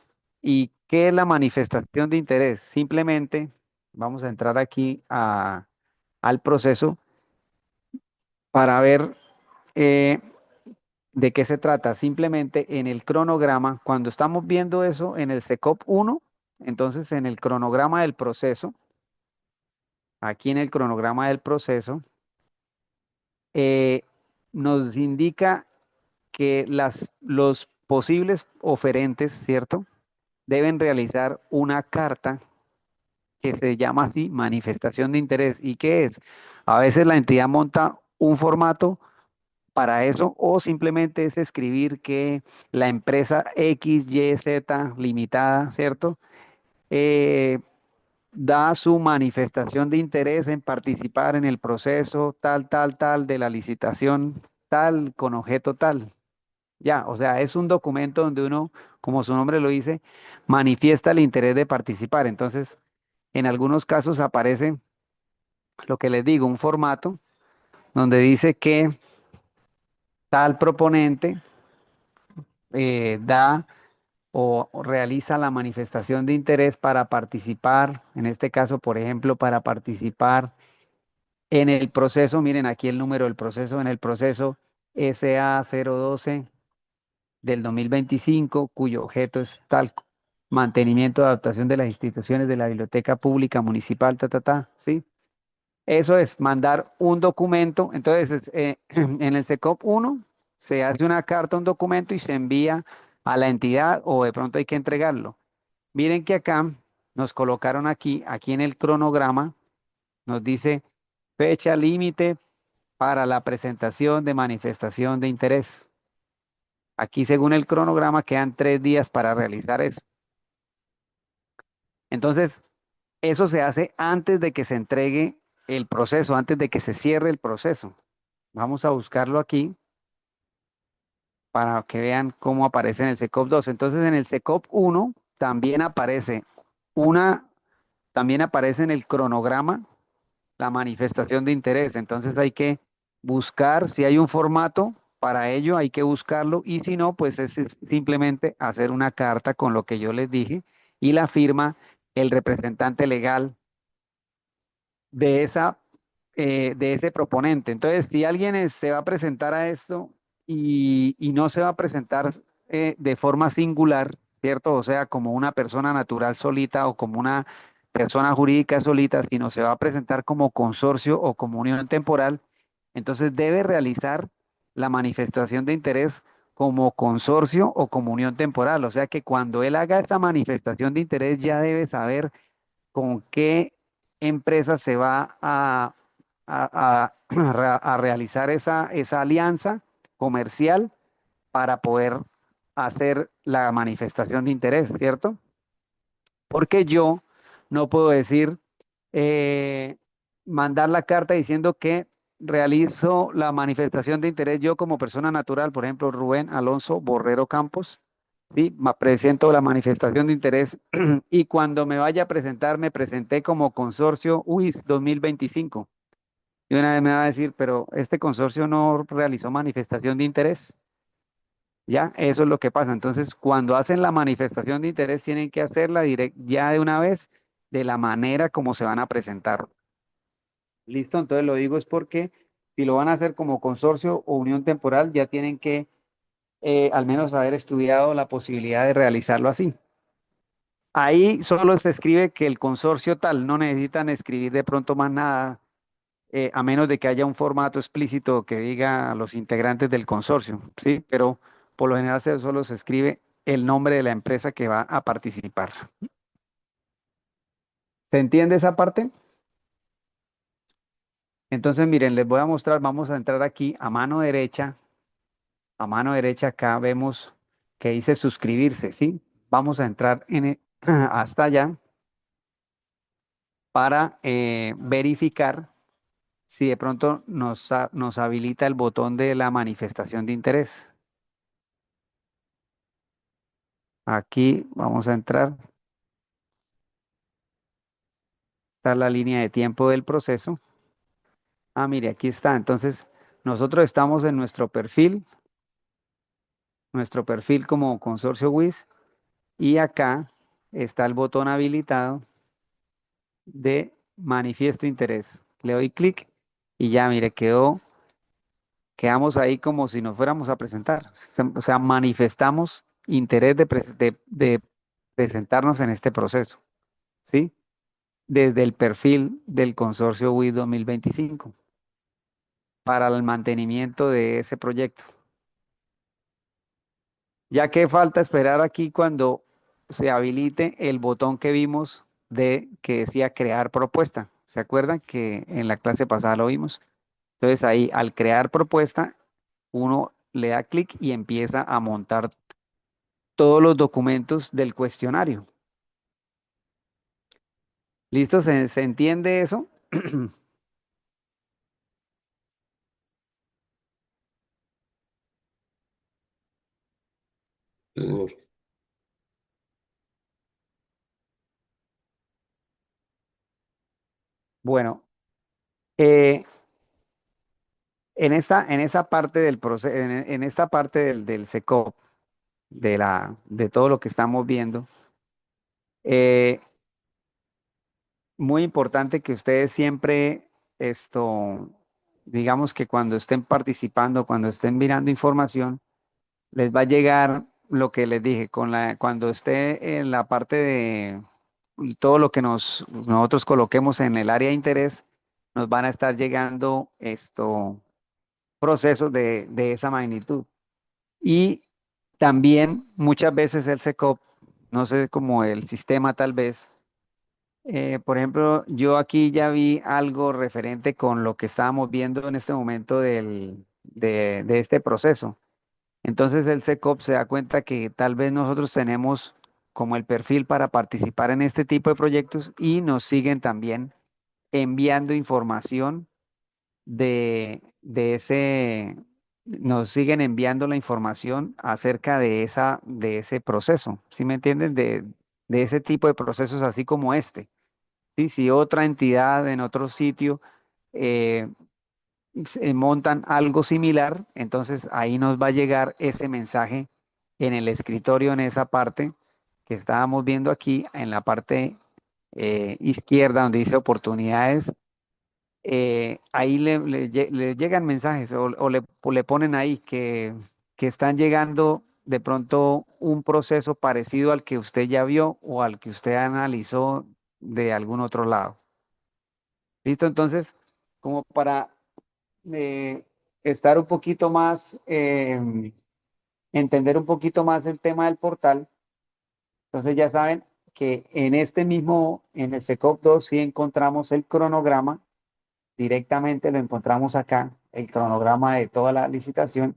¿Y qué es la manifestación de interés? Simplemente vamos a entrar aquí al proceso para ver eh, ¿de qué se trata? Simplemente en el cronograma, cuando estamos viendo eso en el SECOP 1, entonces en el cronograma del proceso, aquí en el cronograma del proceso, eh, nos indica que los posibles oferentes, ¿cierto? Deben realizar una carta que se llama así manifestación de interés. ¿Y qué es? A veces la entidad monta un formato para eso o simplemente es escribir que la empresa X, Y, Z limitada, ¿cierto? Eh, da su manifestación de interés en participar en el proceso tal, tal, tal de la licitación tal con objeto tal. Ya, o sea, es un documento donde uno, como su nombre lo dice, manifiesta el interés de participar. Entonces, en algunos casos aparece lo que les digo, un formato donde dice que tal proponente da o realiza la manifestación de interés para participar, en este caso, por ejemplo, para participar en el proceso, miren aquí el número del proceso, en el proceso SA 012 del 2025, cuyo objeto es tal mantenimiento, adaptación de las instituciones de la biblioteca pública municipal, ¿sí? Eso es mandar un documento. Entonces, en el SECOP 1 se hace una carta, un documento y se envía a la entidad o de pronto hay que entregarlo. Miren que acá nos colocaron aquí en el cronograma, nos dice fecha límite para la presentación de manifestación de interés. Aquí, según el cronograma, quedan 3 días para realizar eso. Entonces, eso se hace antes de que se entregue el proceso, antes de que se cierre el proceso. Vamos a buscarlo aquí para que vean cómo aparece en el SECOP 2. Entonces, en el SECOP 1 también aparece una, también aparece en el cronograma la manifestación de interés. Entonces hay que buscar si hay un formato para ello, hay que buscarlo y si no, pues es simplemente hacer una carta con lo que yo les dije y la firma el representante legal de de ese proponente. Entonces, si alguien se va a presentar a esto y no se va a presentar de forma singular, ¿cierto? O sea, como una persona natural solita o como una persona jurídica solita, sino se va a presentar como consorcio o como unión temporal, entonces debe realizar la manifestación de interés como consorcio o como unión temporal. O sea que cuando él haga esa manifestación de interés ya debe saber con qué empresa se va a realizar esa alianza comercial para poder hacer la manifestación de interés, ¿cierto? Porque yo no puedo decir, eh, mandar la carta diciendo que realizo la manifestación de interés yo como persona natural, por ejemplo, Rubén Alonso Borrero Campos, ¿sí? Presento la manifestación de interés y cuando me vaya a presentar, me presenté como consorcio UIS 2025. Y una vez me va a decir, pero este consorcio no realizó manifestación de interés. Ya, eso es lo que pasa. Entonces, cuando hacen la manifestación de interés, tienen que hacerla ya de una vez, de la manera como se van a presentar. ¿Listo? Entonces lo digo es porque si lo van a hacer como consorcio o unión temporal, ya tienen que al menos haber estudiado la posibilidad de realizarlo así. Ahí solo se escribe que el consorcio tal, no necesitan escribir de pronto más nada, a menos de que haya un formato explícito que diga a los integrantes del consorcio, ¿sí? Pero por lo general solo se escribe el nombre de la empresa que va a participar. ¿Se entiende esa parte? Entonces, miren, les voy a mostrar, vamos a entrar aquí a mano derecha acá vemos que dice suscribirse, ¿sí? Vamos a entrar hasta allá para verificar si de pronto nos habilita el botón de la manifestación de interés. Aquí vamos a entrar, está la línea de tiempo del proceso. Ah, mire, aquí está. Entonces, nosotros estamos en nuestro perfil como Consorcio WIS, y acá está el botón habilitado de manifiesto interés. Le doy clic y ya, mire, quedamos ahí como si nos fuéramos a presentar. O sea, manifestamos interés de presentarnos en este proceso, ¿sí? Desde el perfil del consorcio WIS 2025 para el mantenimiento de ese proyecto. Ya que falta esperar aquí cuando se habilite el botón que vimos que decía crear propuesta. ¿Se acuerdan que en la clase pasada lo vimos? Entonces ahí al crear propuesta, uno le da clic y empieza a montar todos los documentos del cuestionario. ¿Listo? ¿Se entiende eso? Señor. Bueno, en esa parte del proceso, en esta parte del SECOP, de todo lo que estamos viendo, eh, muy importante que ustedes siempre digamos que cuando estén participando, cuando estén mirando información, les va a llegar lo que les dije, cuando esté en la parte de todo lo que nosotros coloquemos en el área de interés, nos van a estar llegando procesos de esa magnitud. Y también muchas veces el SECOP, no sé, como el sistema tal vez, por ejemplo, yo aquí ya vi algo referente con lo que estábamos viendo en este momento de este proceso. Entonces el SECOP se da cuenta que tal vez nosotros tenemos como el perfil para participar en este tipo de proyectos y nos siguen también enviando información de ese, nos siguen enviando la información acerca de ese proceso, ¿sí me entienden? De ese tipo de procesos así como este. ¿Sí? Si otra entidad en otro sitio eh, montan algo similar, entonces ahí nos va a llegar ese mensaje en el escritorio, en esa parte que estábamos viendo aquí, en la parte izquierda donde dice oportunidades. Ahí le llegan mensajes o le ponen ahí que están llegando de pronto un proceso parecido al que usted ya vio o al que usted analizó de algún otro lado. ¿Listo? Entonces, como para eh, estar un poquito más, entender un poquito más el tema del portal, entonces ya saben que en este mismo, en el SECOP 2 sí encontramos el cronograma, directamente lo encontramos acá, el cronograma de toda la licitación.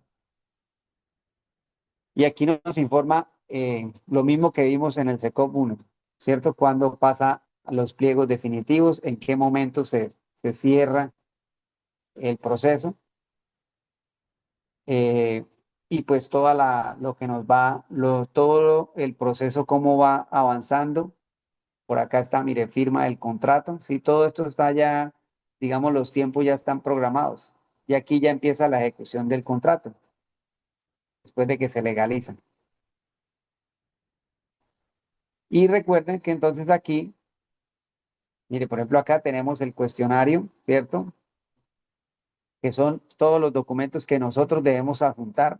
Y aquí nos informa lo mismo que vimos en el SECOP 1, ¿cierto? Cuando pasa a los pliegos definitivos, en qué momento se cierra el proceso, eh, y pues lo que nos va, todo el proceso, cómo va avanzando. Por acá está, mire, firma del contrato. Sí, todo esto está ya, digamos, los tiempos ya están programados. Y aquí ya empieza la ejecución del contrato, después de que se legaliza. Y recuerden que entonces aquí, mire, por ejemplo, acá tenemos el cuestionario, ¿cierto? Que son todos los documentos que nosotros debemos adjuntar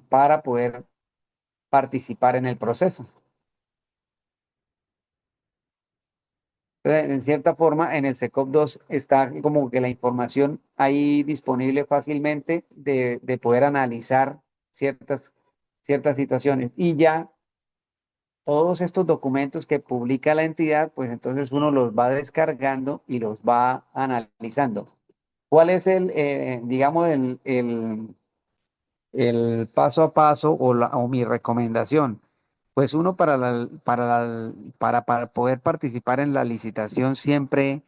para poder participar en el proceso. Entonces, en cierta forma, en el SECOP 2 está como que la información ahí disponible fácilmente de poder analizar ciertas situaciones. Y ya todos estos documentos que publica la entidad, pues entonces uno los va descargando y los va analizando. ¿Cuál es digamos, el paso a paso o mi recomendación? Pues uno para poder participar en la licitación siempre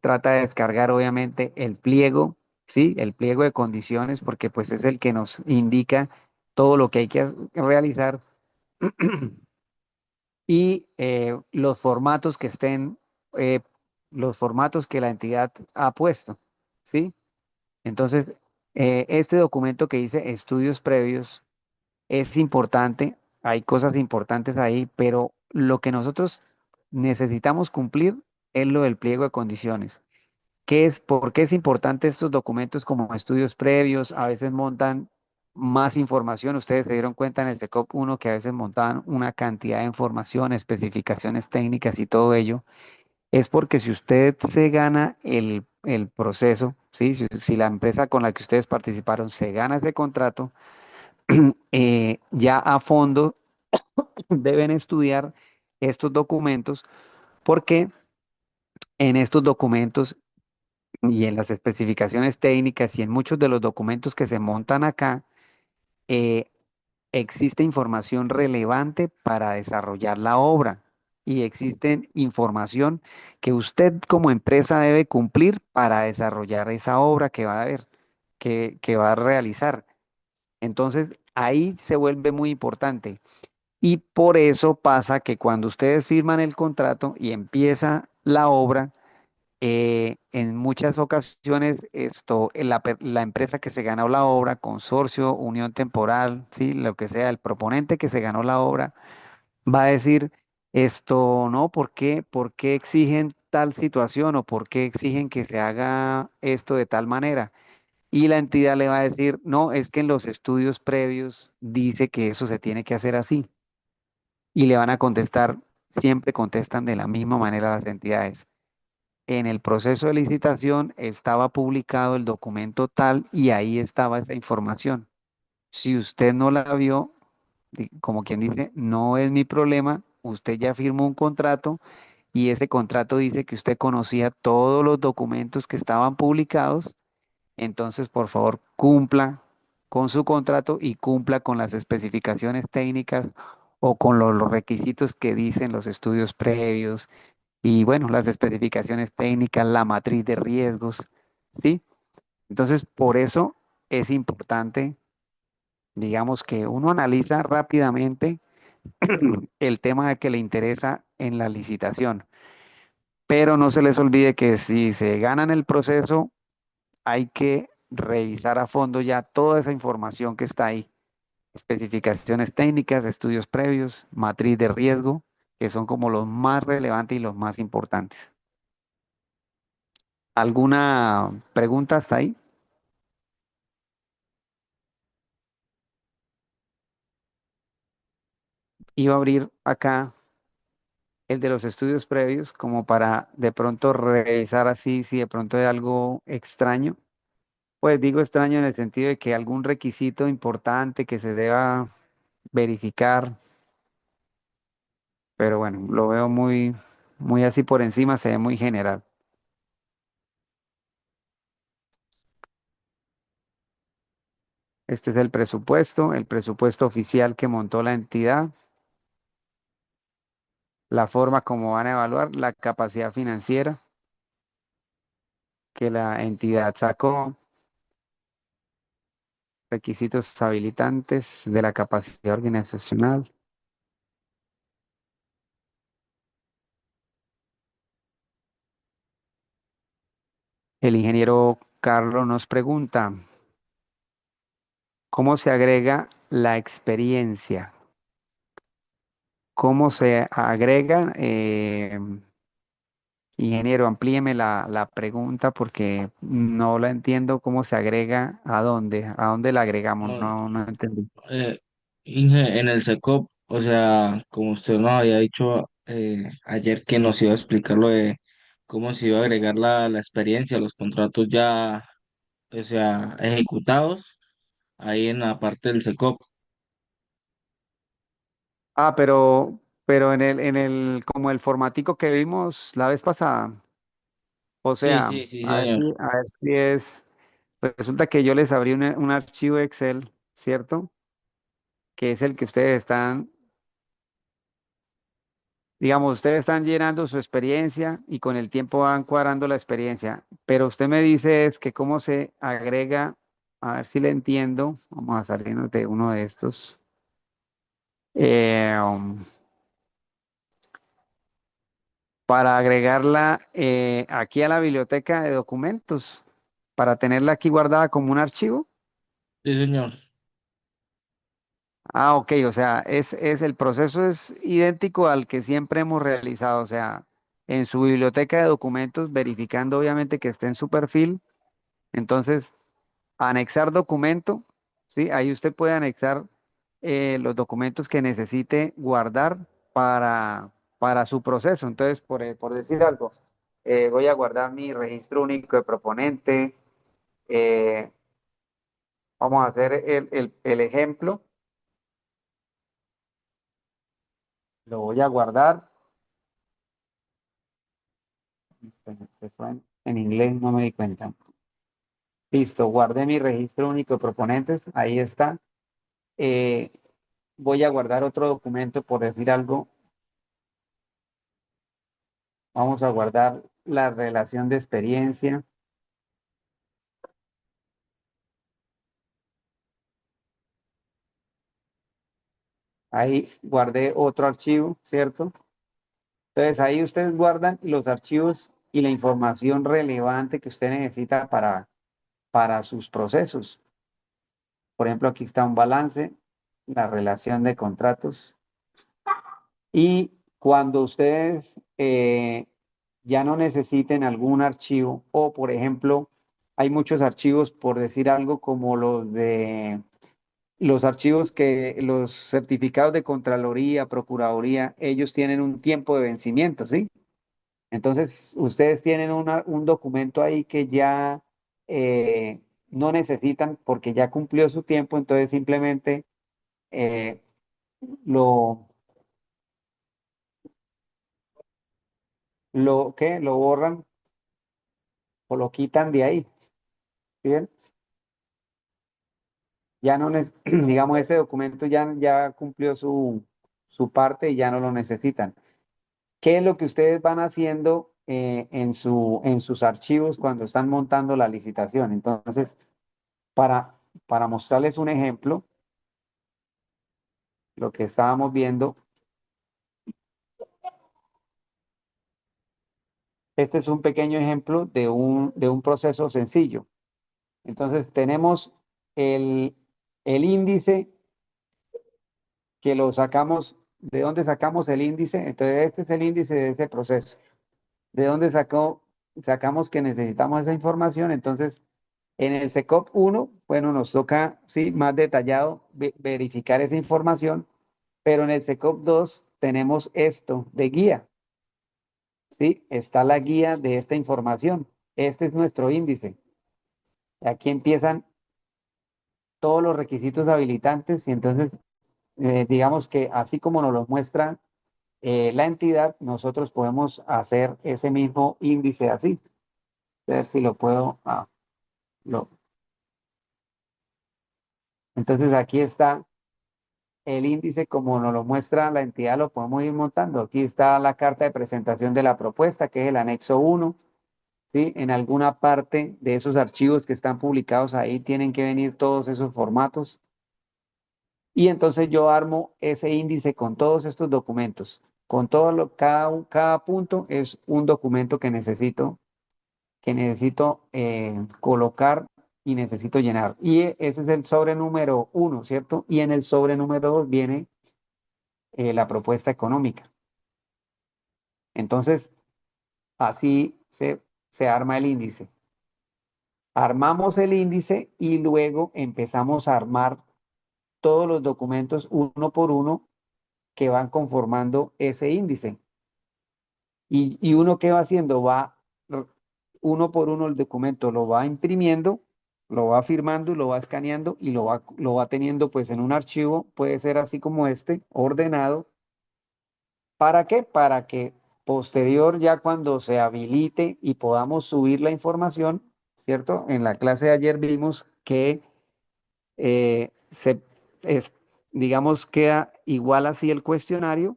trata de descargar obviamente el pliego, ¿sí? El pliego de condiciones, porque pues es el que nos indica todo lo que hay que realizar y los formatos que estén, eh, los formatos que la entidad ha puesto, ¿sí? Entonces, este documento que dice estudios previos es importante, hay cosas importantes ahí, pero lo que nosotros necesitamos cumplir es lo del pliego de condiciones. ¿Por qué es importante estos documentos como estudios previos? A veces montan más información. Ustedes se dieron cuenta en el SECOP 1 que a veces montaban una cantidad de información, especificaciones técnicas y todo ello. Es porque si usted se gana el proceso, ¿sí? Si la empresa con la que ustedes participaron se gana ese contrato, ya a fondo deben estudiar estos documentos porque en estos documentos y en las especificaciones técnicas y en muchos de los documentos que se montan acá, eh, existe información relevante para desarrollar la obra y existe información que usted como empresa debe cumplir para desarrollar esa obra que va a ver, que va a realizar. Entonces, ahí se vuelve muy importante. Y por eso pasa que cuando ustedes firman el contrato y empieza la obra, en muchas ocasiones la empresa que se ganó la obra, consorcio, unión temporal, sí, lo que sea, el proponente que se ganó la obra, va a decir esto, ¿no? ¿Por qué exigen tal situación o por qué exigen que se haga esto de tal manera? Y la entidad le va a decir, no, es que en los estudios previos dice que eso se tiene que hacer así. Y le van a contestar, siempre contestan de la misma manera las entidades. En el proceso de licitación estaba publicado el documento tal y ahí estaba esa información. Si usted no la vio, como quien dice, no es mi problema, usted ya firmó un contrato y ese contrato dice que usted conocía todos los documentos que estaban publicados, entonces por favor cumpla con su contrato y cumpla con las especificaciones técnicas o con los requisitos que dicen los estudios previos y bueno, las especificaciones técnicas, la matriz de riesgos, ¿sí? Entonces, por eso es importante, digamos, que uno analiza rápidamente el tema que le interesa en la licitación, pero no se les olvide que si se ganan el proceso, hay que revisar a fondo ya toda esa información que está ahí, especificaciones técnicas, estudios previos, matriz de riesgo, que son como los más relevantes y los más importantes. ¿Alguna pregunta hasta ahí? Iba a abrir acá el de los estudios previos como para de pronto revisar así si de pronto hay algo extraño. Pues digo extraño en el sentido de que algún requisito importante que se deba verificar, pero bueno, lo veo muy así por encima, se ve muy general. Este es el presupuesto oficial que montó la entidad, la forma como van a evaluar la capacidad financiera que la entidad sacó, requisitos habilitantes de la capacidad organizacional. El ingeniero Carlos nos pregunta, ¿cómo se agrega la experiencia? ¿Cómo se agrega? Ingeniero, amplíeme la pregunta porque no la entiendo. ¿Cómo se agrega? ¿A dónde la agregamos? No, No entendí. eh, Inge, en el SECOP, o sea, como usted nos había dicho ayer que nos iba a explicar lo de cómo se iba a agregar la experiencia, los contratos ya, o sea, ejecutados ahí en la parte del SECOP. Ah, pero como el formatico que vimos la vez pasada. O Sí, sea, sí, sí, señor. a ver si es, pues resulta que yo les abrí un archivo Excel, ¿cierto? Que es el que ustedes están, digamos, ustedes están llenando su experiencia y con el tiempo van cuadrando la experiencia. Pero usted me dice es que cómo se agrega, a ver si le entiendo. Vamos a salirnos de uno de estos. Eh, um, para agregarla aquí a la biblioteca de documentos, para tenerla aquí guardada como un archivo. Sí, señor. Ah, ok, o sea, el proceso es idéntico al que siempre hemos realizado, o sea, en su biblioteca de documentos, verificando obviamente que esté en su perfil, entonces, anexar documento, ¿sí? Ahí usted puede anexar los documentos que necesite guardar para su proceso. Entonces, por decir algo, voy a guardar mi registro único de proponente, eh, vamos a hacer el ejemplo, lo voy a guardar. Se fue en inglés, no me di cuenta. Listo, guardé mi registro único de proponentes, ahí está. Eh, voy a guardar otro documento por decir algo. Vamos a guardar la relación de experiencia. Ahí guardé otro archivo, ¿cierto? Entonces ahí ustedes guardan los archivos y la información relevante que usted necesita para sus procesos. Por ejemplo, aquí está un balance, la relación de contratos. Y cuando ustedes ya no necesiten algún archivo, o por ejemplo, hay muchos archivos, por decir algo, como los archivos los certificados de Contraloría, Procuraduría, ellos tienen un tiempo de vencimiento, ¿sí? Entonces, ustedes tienen un documento ahí que ya no necesitan porque ya cumplió su tiempo, entonces simplemente eh, lo, lo borran o lo quitan de ahí, ¿sí ven? Ya no, digamos, ese documento ya cumplió su parte y ya no lo necesitan. ¿Qué es lo que ustedes van haciendo en sus archivos cuando están montando la licitación? Entonces, para mostrarles un ejemplo, lo que estábamos viendo, este es un pequeño ejemplo de un proceso sencillo. Entonces, tenemos el, el índice que lo sacamos. ¿De dónde sacamos el índice? Entonces, este es el índice de ese proceso. ¿De dónde sacamos que necesitamos esa información? Entonces, en el SECOP 1, bueno, nos toca, sí, más detallado verificar esa información, pero en el SECOP 2 tenemos esto de guía, ¿sí? Está la guía de esta información. Este es nuestro índice. Aquí empiezan todos los requisitos habilitantes y entonces, digamos que así como nos los muestra la entidad, nosotros podemos hacer ese mismo índice así. A ver si lo puedo, lo, Entonces aquí está el índice como nos lo muestra la entidad, lo podemos ir montando. Aquí está la carta de presentación de la propuesta, que es el anexo uno. ¿Sí? En alguna parte de esos archivos que están publicados ahí tienen que venir todos esos formatos. Y entonces yo armo ese índice con todos estos documentos. Con todo cada punto es un documento que necesito colocar y necesito llenar. Y ese es el sobre número uno, ¿cierto? Y en el sobre número dos viene la propuesta económica. Entonces, así se arma el índice. Armamos el índice y luego empezamos a armar todos los documentos uno por uno que van conformando ese índice. Y uno que va haciendo, uno por uno el documento lo va imprimiendo, lo va firmando, lo va escaneando y lo va teniendo pues en un archivo, puede ser así como este, ordenado. ¿Para qué? Para que posterior ya cuando se habilite y podamos subir la información, ¿cierto? En la clase de ayer vimos que eh, se, es, digamos, queda igual así el cuestionario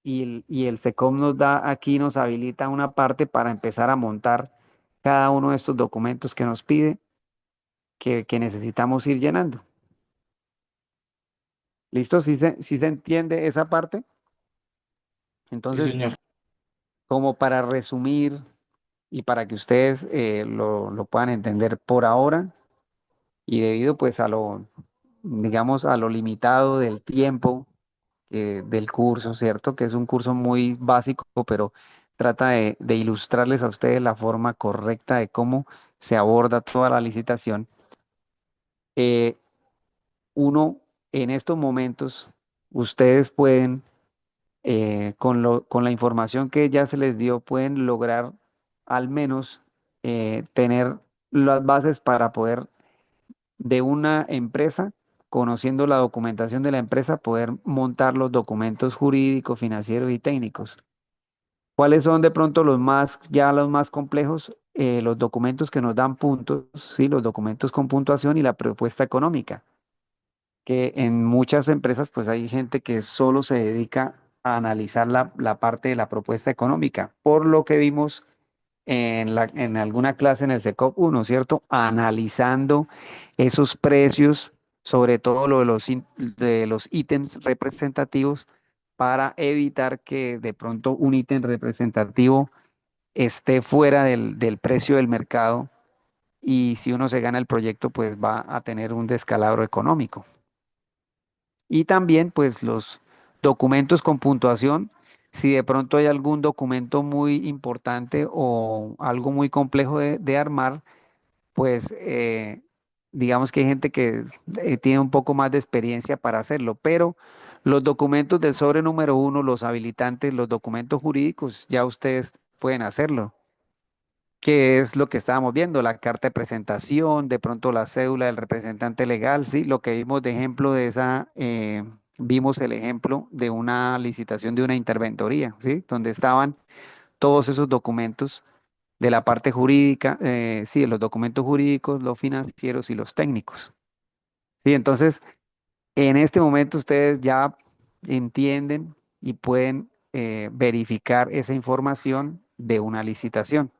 y el SECOM nos da aquí, nos habilita una parte para empezar a montar cada uno de estos documentos que nos pide, que necesitamos ir llenando. ¿Listo? ¿Sí se entiende esa parte? Sí, Entonces, señor. como para resumir y para que ustedes lo puedan entender por ahora y debido pues a lo, digamos, a lo limitado del tiempo del curso, ¿cierto? Que es un curso muy básico, pero trata de ilustrarles a ustedes la forma correcta de cómo se aborda toda la licitación. Eh, uno, en estos momentos, ustedes pueden, con la información que ya se les dio, pueden lograr al menos tener las bases para poder de una empresa, conociendo la documentación de la empresa, poder montar los documentos jurídicos, financieros y técnicos. ¿Cuáles son de pronto los más complejos? Los documentos que nos dan puntos, ¿sí? Los documentos con puntuación y la propuesta económica, que en muchas empresas pues hay gente que solo se dedica a analizar la parte de la propuesta económica, por lo que vimos en alguna clase en el SECOP uno, ¿cierto? Analizando esos precios, sobre todo lo de los ítems representativos, para evitar que de pronto un ítem representativo esté fuera del precio del mercado y si uno se gana el proyecto, pues va a tener un descalabro económico. Y también, pues, los documentos con puntuación, si de pronto hay algún documento muy importante o algo muy complejo de armar, pues digamos que hay gente que tiene un poco más de experiencia para hacerlo, pero los documentos del sobre número uno, los habilitantes, los documentos jurídicos, ya ustedes pueden hacerlo. ¿Qué es lo que estábamos viendo? La carta de presentación, de pronto la cédula del representante legal, sí, lo que vimos de ejemplo de esa, vimos el ejemplo de una licitación de una interventoría, sí, donde estaban todos esos documentos de la parte jurídica, sí, de los documentos jurídicos, los financieros y los técnicos. Sí, entonces, en este momento ustedes ya entienden y pueden verificar esa información de una licitación.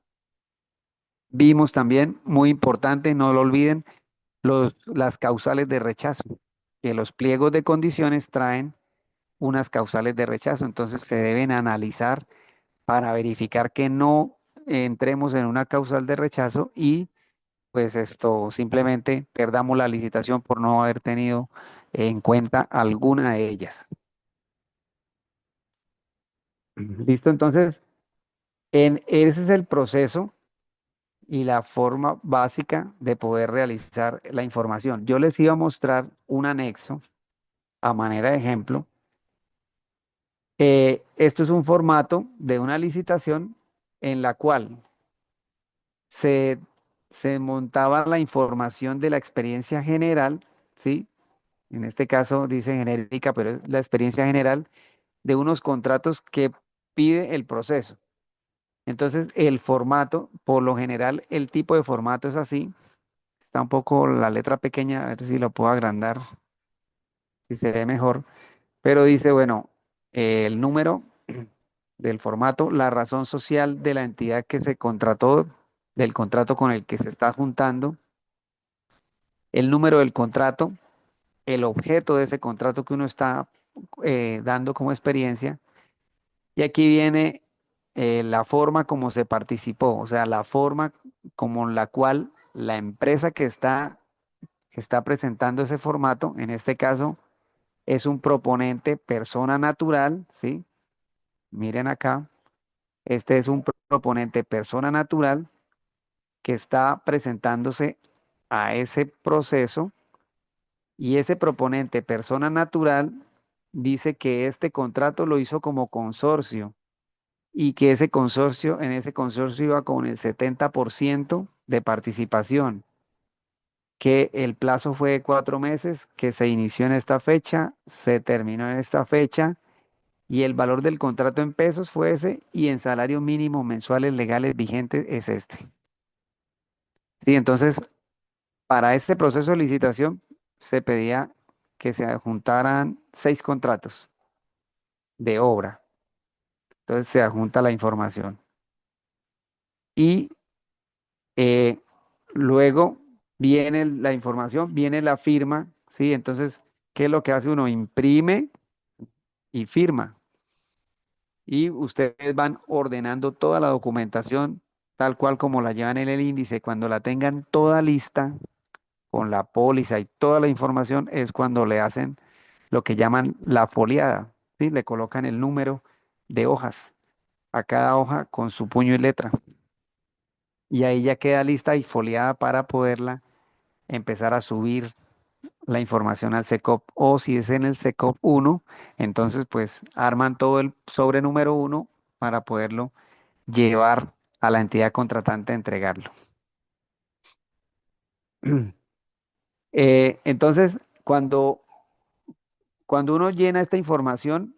Vimos también, muy importante, no lo olviden, las causales de rechazo, que los pliegos de condiciones traen unas causales de rechazo, entonces se deben analizar para verificar que no entremos en una causal de rechazo y pues esto simplemente perdamos la licitación por no haber tenido en cuenta alguna de ellas. ¿Listo? Entonces, ese es el proceso y la forma básica de poder realizar la información. Yo les iba a mostrar un anexo a manera de ejemplo. Esto es un formato de una licitación en la cual se, se montaba la información de la experiencia general, ¿sí? En este caso dice genérica, pero es la experiencia general de unos contratos que pide el proceso. Entonces, el formato, por lo general, el tipo de formato es así. Está un poco la letra pequeña, a ver si lo puedo agrandar, si se ve mejor. Pero dice, bueno, el número del formato, la razón social de la entidad que se contrató, del contrato con el que se está juntando, el número del contrato, el objeto de ese contrato que uno está dando como experiencia. Y aquí viene la forma como se participó, o sea, la forma como la cual la empresa que está presentando ese formato, en este caso, es un proponente persona natural, ¿sí? Miren acá, este es un proponente persona natural que está presentándose a ese proceso y ese proponente persona natural dice que este contrato lo hizo como consorcio y que ese consorcio, en ese consorcio iba con el 70% de participación, que el plazo fue de 4 meses, que se inició en esta fecha, se terminó en esta fecha y el valor del contrato en pesos fue ese y en salario mínimo mensuales legales vigentes es este. Sí, entonces, para este proceso de licitación se pedía que se adjuntaran 6 contratos de obra. Entonces se adjunta la información. Y eh, luego viene la información, viene la firma, ¿sí? Entonces, ¿qué es lo que hace uno? Imprime y firma. Y ustedes van ordenando toda la documentación tal cual como la llevan en el índice. Cuando la tengan toda lista, con la póliza y toda la información, es cuando le hacen lo que llaman la foliada, ¿sí? Le colocan el número de hojas a cada hoja con su puño y letra. Y ahí ya queda lista y foliada para poderla empezar a subir la información al SECOP. O si es en el SECOP 1, entonces pues arman todo el sobre número 1 para poderlo llevar a la entidad contratante a entregarlo. Entonces, cuando uno llena esta información,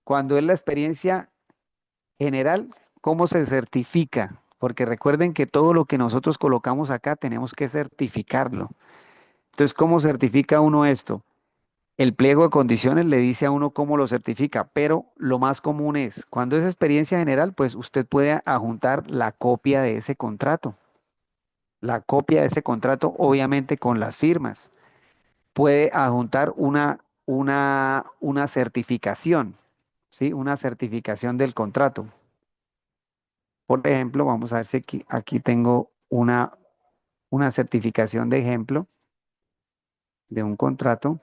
cuando es la experiencia general, ¿cómo se certifica? Porque recuerden que todo lo que nosotros colocamos acá tenemos que certificarlo. Entonces, ¿cómo certifica uno esto? El pliego de condiciones le dice a uno cómo lo certifica, pero lo más común es, cuando es experiencia general, pues usted puede adjuntar la copia de ese contrato. La copia de ese contrato, obviamente con las firmas. Puede adjuntar una certificación, ¿sí? Una certificación del contrato. Por ejemplo, vamos a ver si aquí tengo una certificación de ejemplo de un contrato.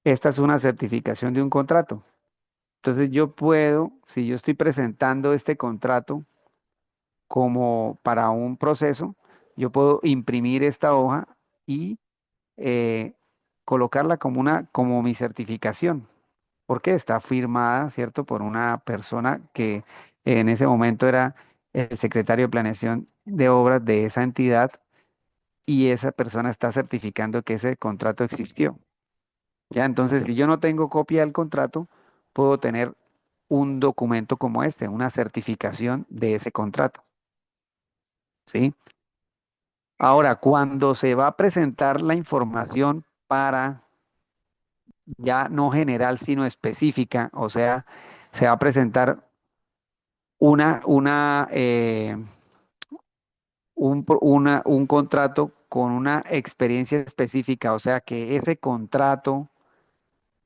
Esta es una certificación de un contrato. Entonces yo puedo, si yo estoy presentando este contrato como para un proceso, yo puedo imprimir esta hoja y eh, colocarla como mi certificación, porque está firmada, ¿cierto?, por una persona que en ese momento era el secretario de planeación de obras de esa entidad y esa persona está certificando que ese contrato existió. Ya, entonces, si yo no tengo copia del contrato, puedo tener un documento como este, una certificación de ese contrato, ¿sí? Ahora, cuando se va a presentar la información para ya no general, sino específica, o sea, se va a presentar una, un contrato con una experiencia específica, o sea, que ese contrato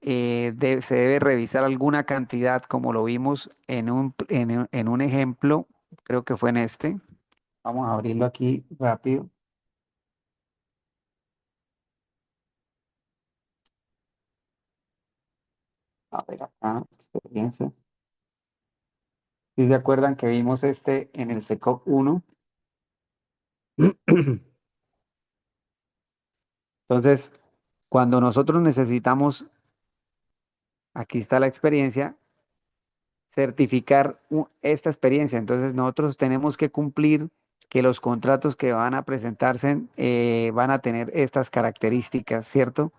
se debe revisar alguna cantidad, como lo vimos en un ejemplo, creo que fue en este. Vamos a abrirlo aquí rápido. A ver acá, experiencia. ¿Sí se acuerdan que vimos este en el SECOP 1? Entonces, cuando nosotros necesitamos, aquí está la experiencia, certificar esta experiencia. Entonces, nosotros tenemos que cumplir que los contratos que van a presentarse van a tener estas características, ¿cierto?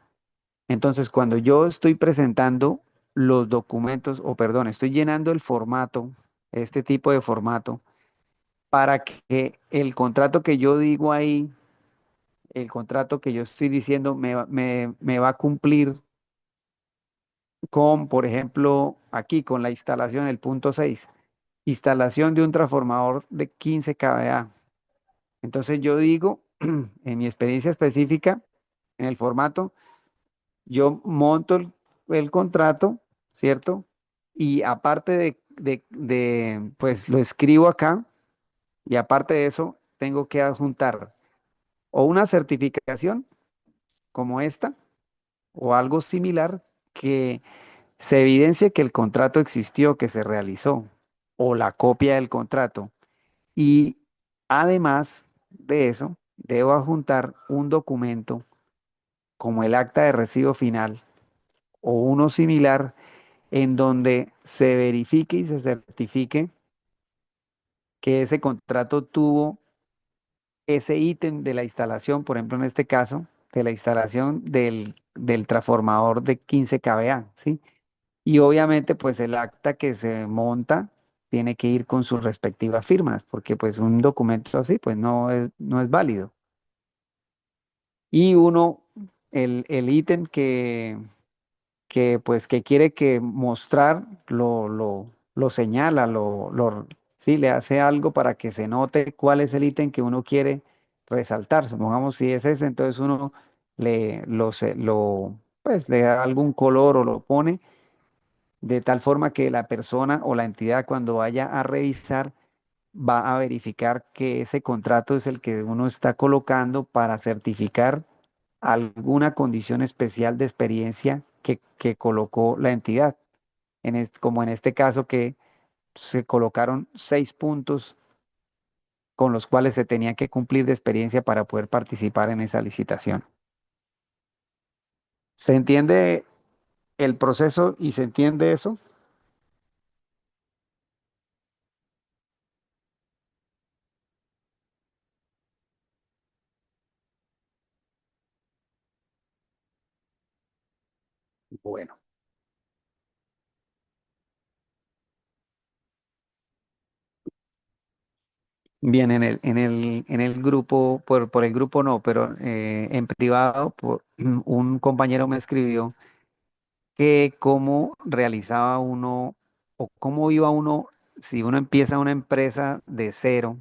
Entonces, cuando yo estoy presentando los documentos, o perdón, estoy llenando el formato, este tipo de formato, para que el contrato que yo digo ahí, el contrato que yo estoy diciendo me va a cumplir con, por ejemplo, aquí con la instalación, el punto 6 instalación de un transformador de 15 kVA. Entonces yo digo, en mi experiencia específica, en el formato, yo monto el contrato, ¿cierto? Y aparte pues lo escribo acá, y aparte de eso, tengo que adjuntar o una certificación como esta, o algo similar que se evidencie que el contrato existió, que se realizó, o la copia del contrato. Y además de eso, debo adjuntar un documento como el acta de recibo final o uno similar en donde se verifique y se certifique que ese contrato tuvo ese ítem de la instalación, por ejemplo, en este caso, de la instalación del transformador de 15 kVA, ¿sí? Y obviamente, pues el acta que se monta tiene que ir con sus respectivas firmas, porque pues un documento así, pues no es válido. Y uno, el ítem que pues que quiere que mostrar, lo señala, sí, le hace algo para que se note cuál es el ítem que uno quiere resaltar. Supongamos si es ese, entonces uno pues le da algún color o lo pone de tal forma que la persona o la entidad cuando vaya a revisar va a verificar que ese contrato es el que uno está colocando para certificar alguna condición especial de experiencia que colocó la entidad. Como en este caso que se colocaron 6 puntos con los cuales se tenía que cumplir de experiencia para poder participar en esa licitación. ¿Se entiende el proceso y se entiende eso? Bueno, bien, en el grupo, por el grupo no, pero en privado, un compañero me escribió que cómo realizaba uno o cómo iba uno, si uno empieza una empresa de cero,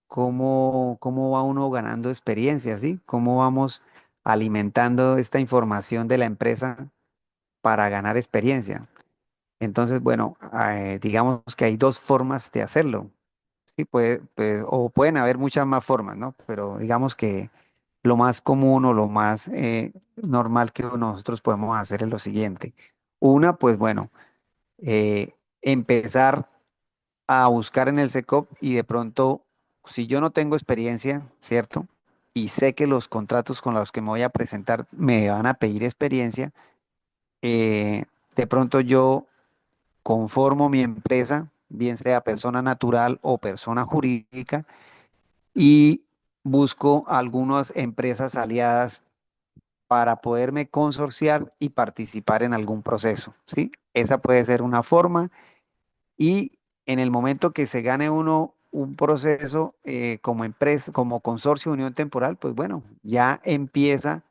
cómo va uno ganando experiencia, ¿sí? Cómo vamos alimentando esta información de la empresa para ganar experiencia. Entonces, bueno, digamos que hay dos formas de hacerlo. Sí, o pueden haber muchas más formas, ¿no? Pero digamos que lo más común o lo más normal que nosotros podemos hacer es lo siguiente. Una, pues bueno, empezar a buscar en el SECOP y de pronto, si yo no tengo experiencia, ¿cierto? Y sé que los contratos con los que me voy a presentar me van a pedir experiencia, de pronto yo conformo mi empresa, bien sea persona natural o persona jurídica, y busco algunas empresas aliadas para poderme consorciar y participar en algún proceso, ¿sí? Esa puede ser una forma y en el momento que se gane uno un proceso como empresa, como consorcio de unión temporal, pues bueno, ya empieza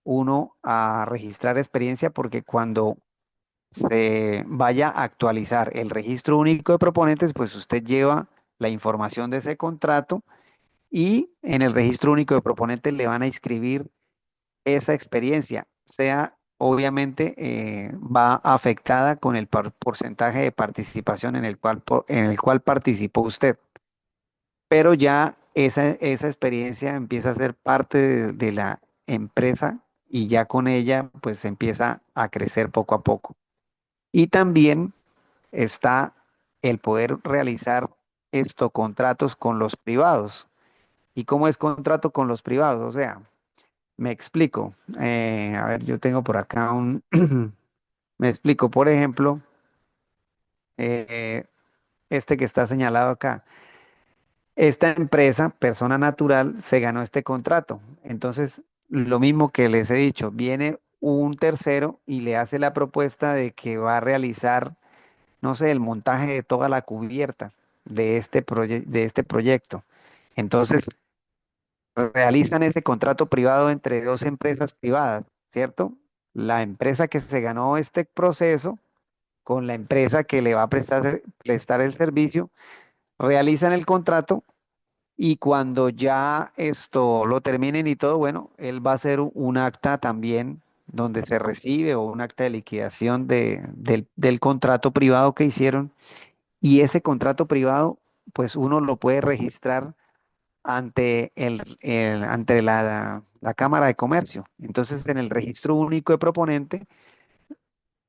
uno a registrar experiencia porque cuando se vaya a actualizar el registro único de proponentes, pues usted lleva la información de ese contrato y en el registro único de proponentes le van a inscribir esa experiencia, sea obviamente va afectada con el porcentaje de participación en el cual participó usted, pero ya esa experiencia empieza a ser parte de la empresa y ya con ella pues empieza a crecer poco a poco. Y también está el poder realizar estos contratos con los privados. ¿Y cómo es contrato con los privados? O sea, me explico. A ver, yo tengo por acá me explico, por ejemplo, eh, este que está señalado acá. Esta empresa, persona natural, se ganó este contrato. Entonces, lo mismo que les he dicho, viene un tercero y le hace la propuesta de que va a realizar, no sé, el montaje de toda la cubierta de este proyecto. Entonces, realizan ese contrato privado entre dos empresas privadas, ¿cierto? La empresa que se ganó este proceso con la empresa que le va a prestar el servicio, realizan el contrato y cuando ya esto lo terminen y todo, bueno, él va a hacer un acta también donde se recibe o un acta de liquidación del contrato privado que hicieron y ese contrato privado, pues uno lo puede registrar ante ante la Cámara de Comercio. Entonces, en el registro único de proponente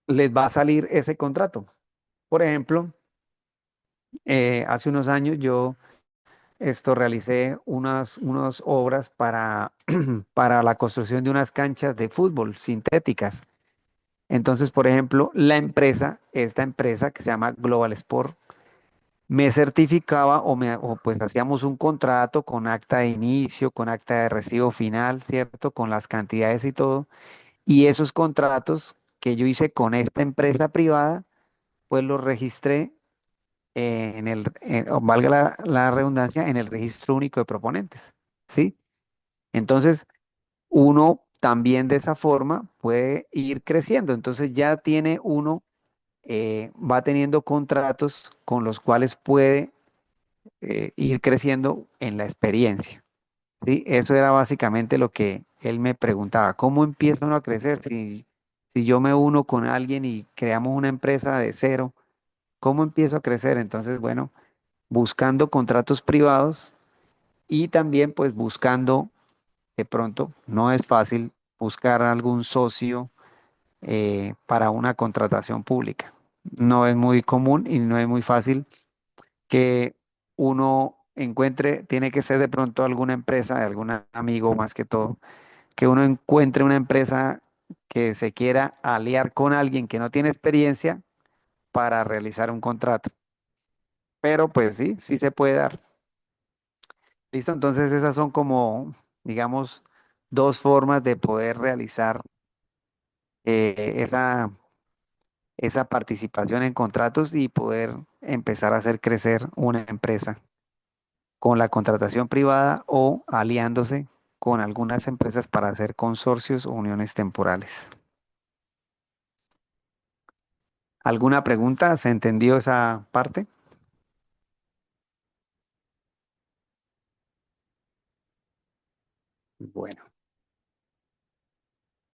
les va a salir ese contrato. Por ejemplo, hace unos años yo realicé unas obras para la construcción de unas canchas de fútbol sintéticas. Entonces, por ejemplo, esta empresa que se llama Global Sport, me certificaba o pues hacíamos un contrato con acta de inicio, con acta de recibo final, ¿cierto? Con las cantidades y todo. Y esos contratos que yo hice con esta empresa privada, pues los registré o valga la redundancia, en el registro único de proponentes, ¿sí? Entonces, uno también de esa forma puede ir creciendo. Entonces ya tiene uno, va teniendo contratos con los cuales puede ir creciendo en la experiencia, ¿sí? Eso era básicamente lo que él me preguntaba. ¿Cómo empieza uno a crecer? Si yo me uno con alguien y creamos una empresa de cero, ¿cómo empiezo a crecer? Entonces, bueno, buscando contratos privados y también pues buscando, de pronto, no es fácil buscar algún socio para una contratación pública. No es muy común y no es muy fácil que uno encuentre, tiene que ser de pronto alguna empresa, de algún amigo más que todo, que uno encuentre una empresa que se quiera aliar con alguien que no tiene experiencia para realizar un contrato. Pero pues sí, sí se puede dar. Listo, entonces esas son como, digamos, dos formas de poder realizar esa participación en contratos y poder empezar a hacer crecer una empresa con la contratación privada o aliándose con algunas empresas para hacer consorcios o uniones temporales. ¿Alguna pregunta? ¿Se entendió esa parte? Bueno.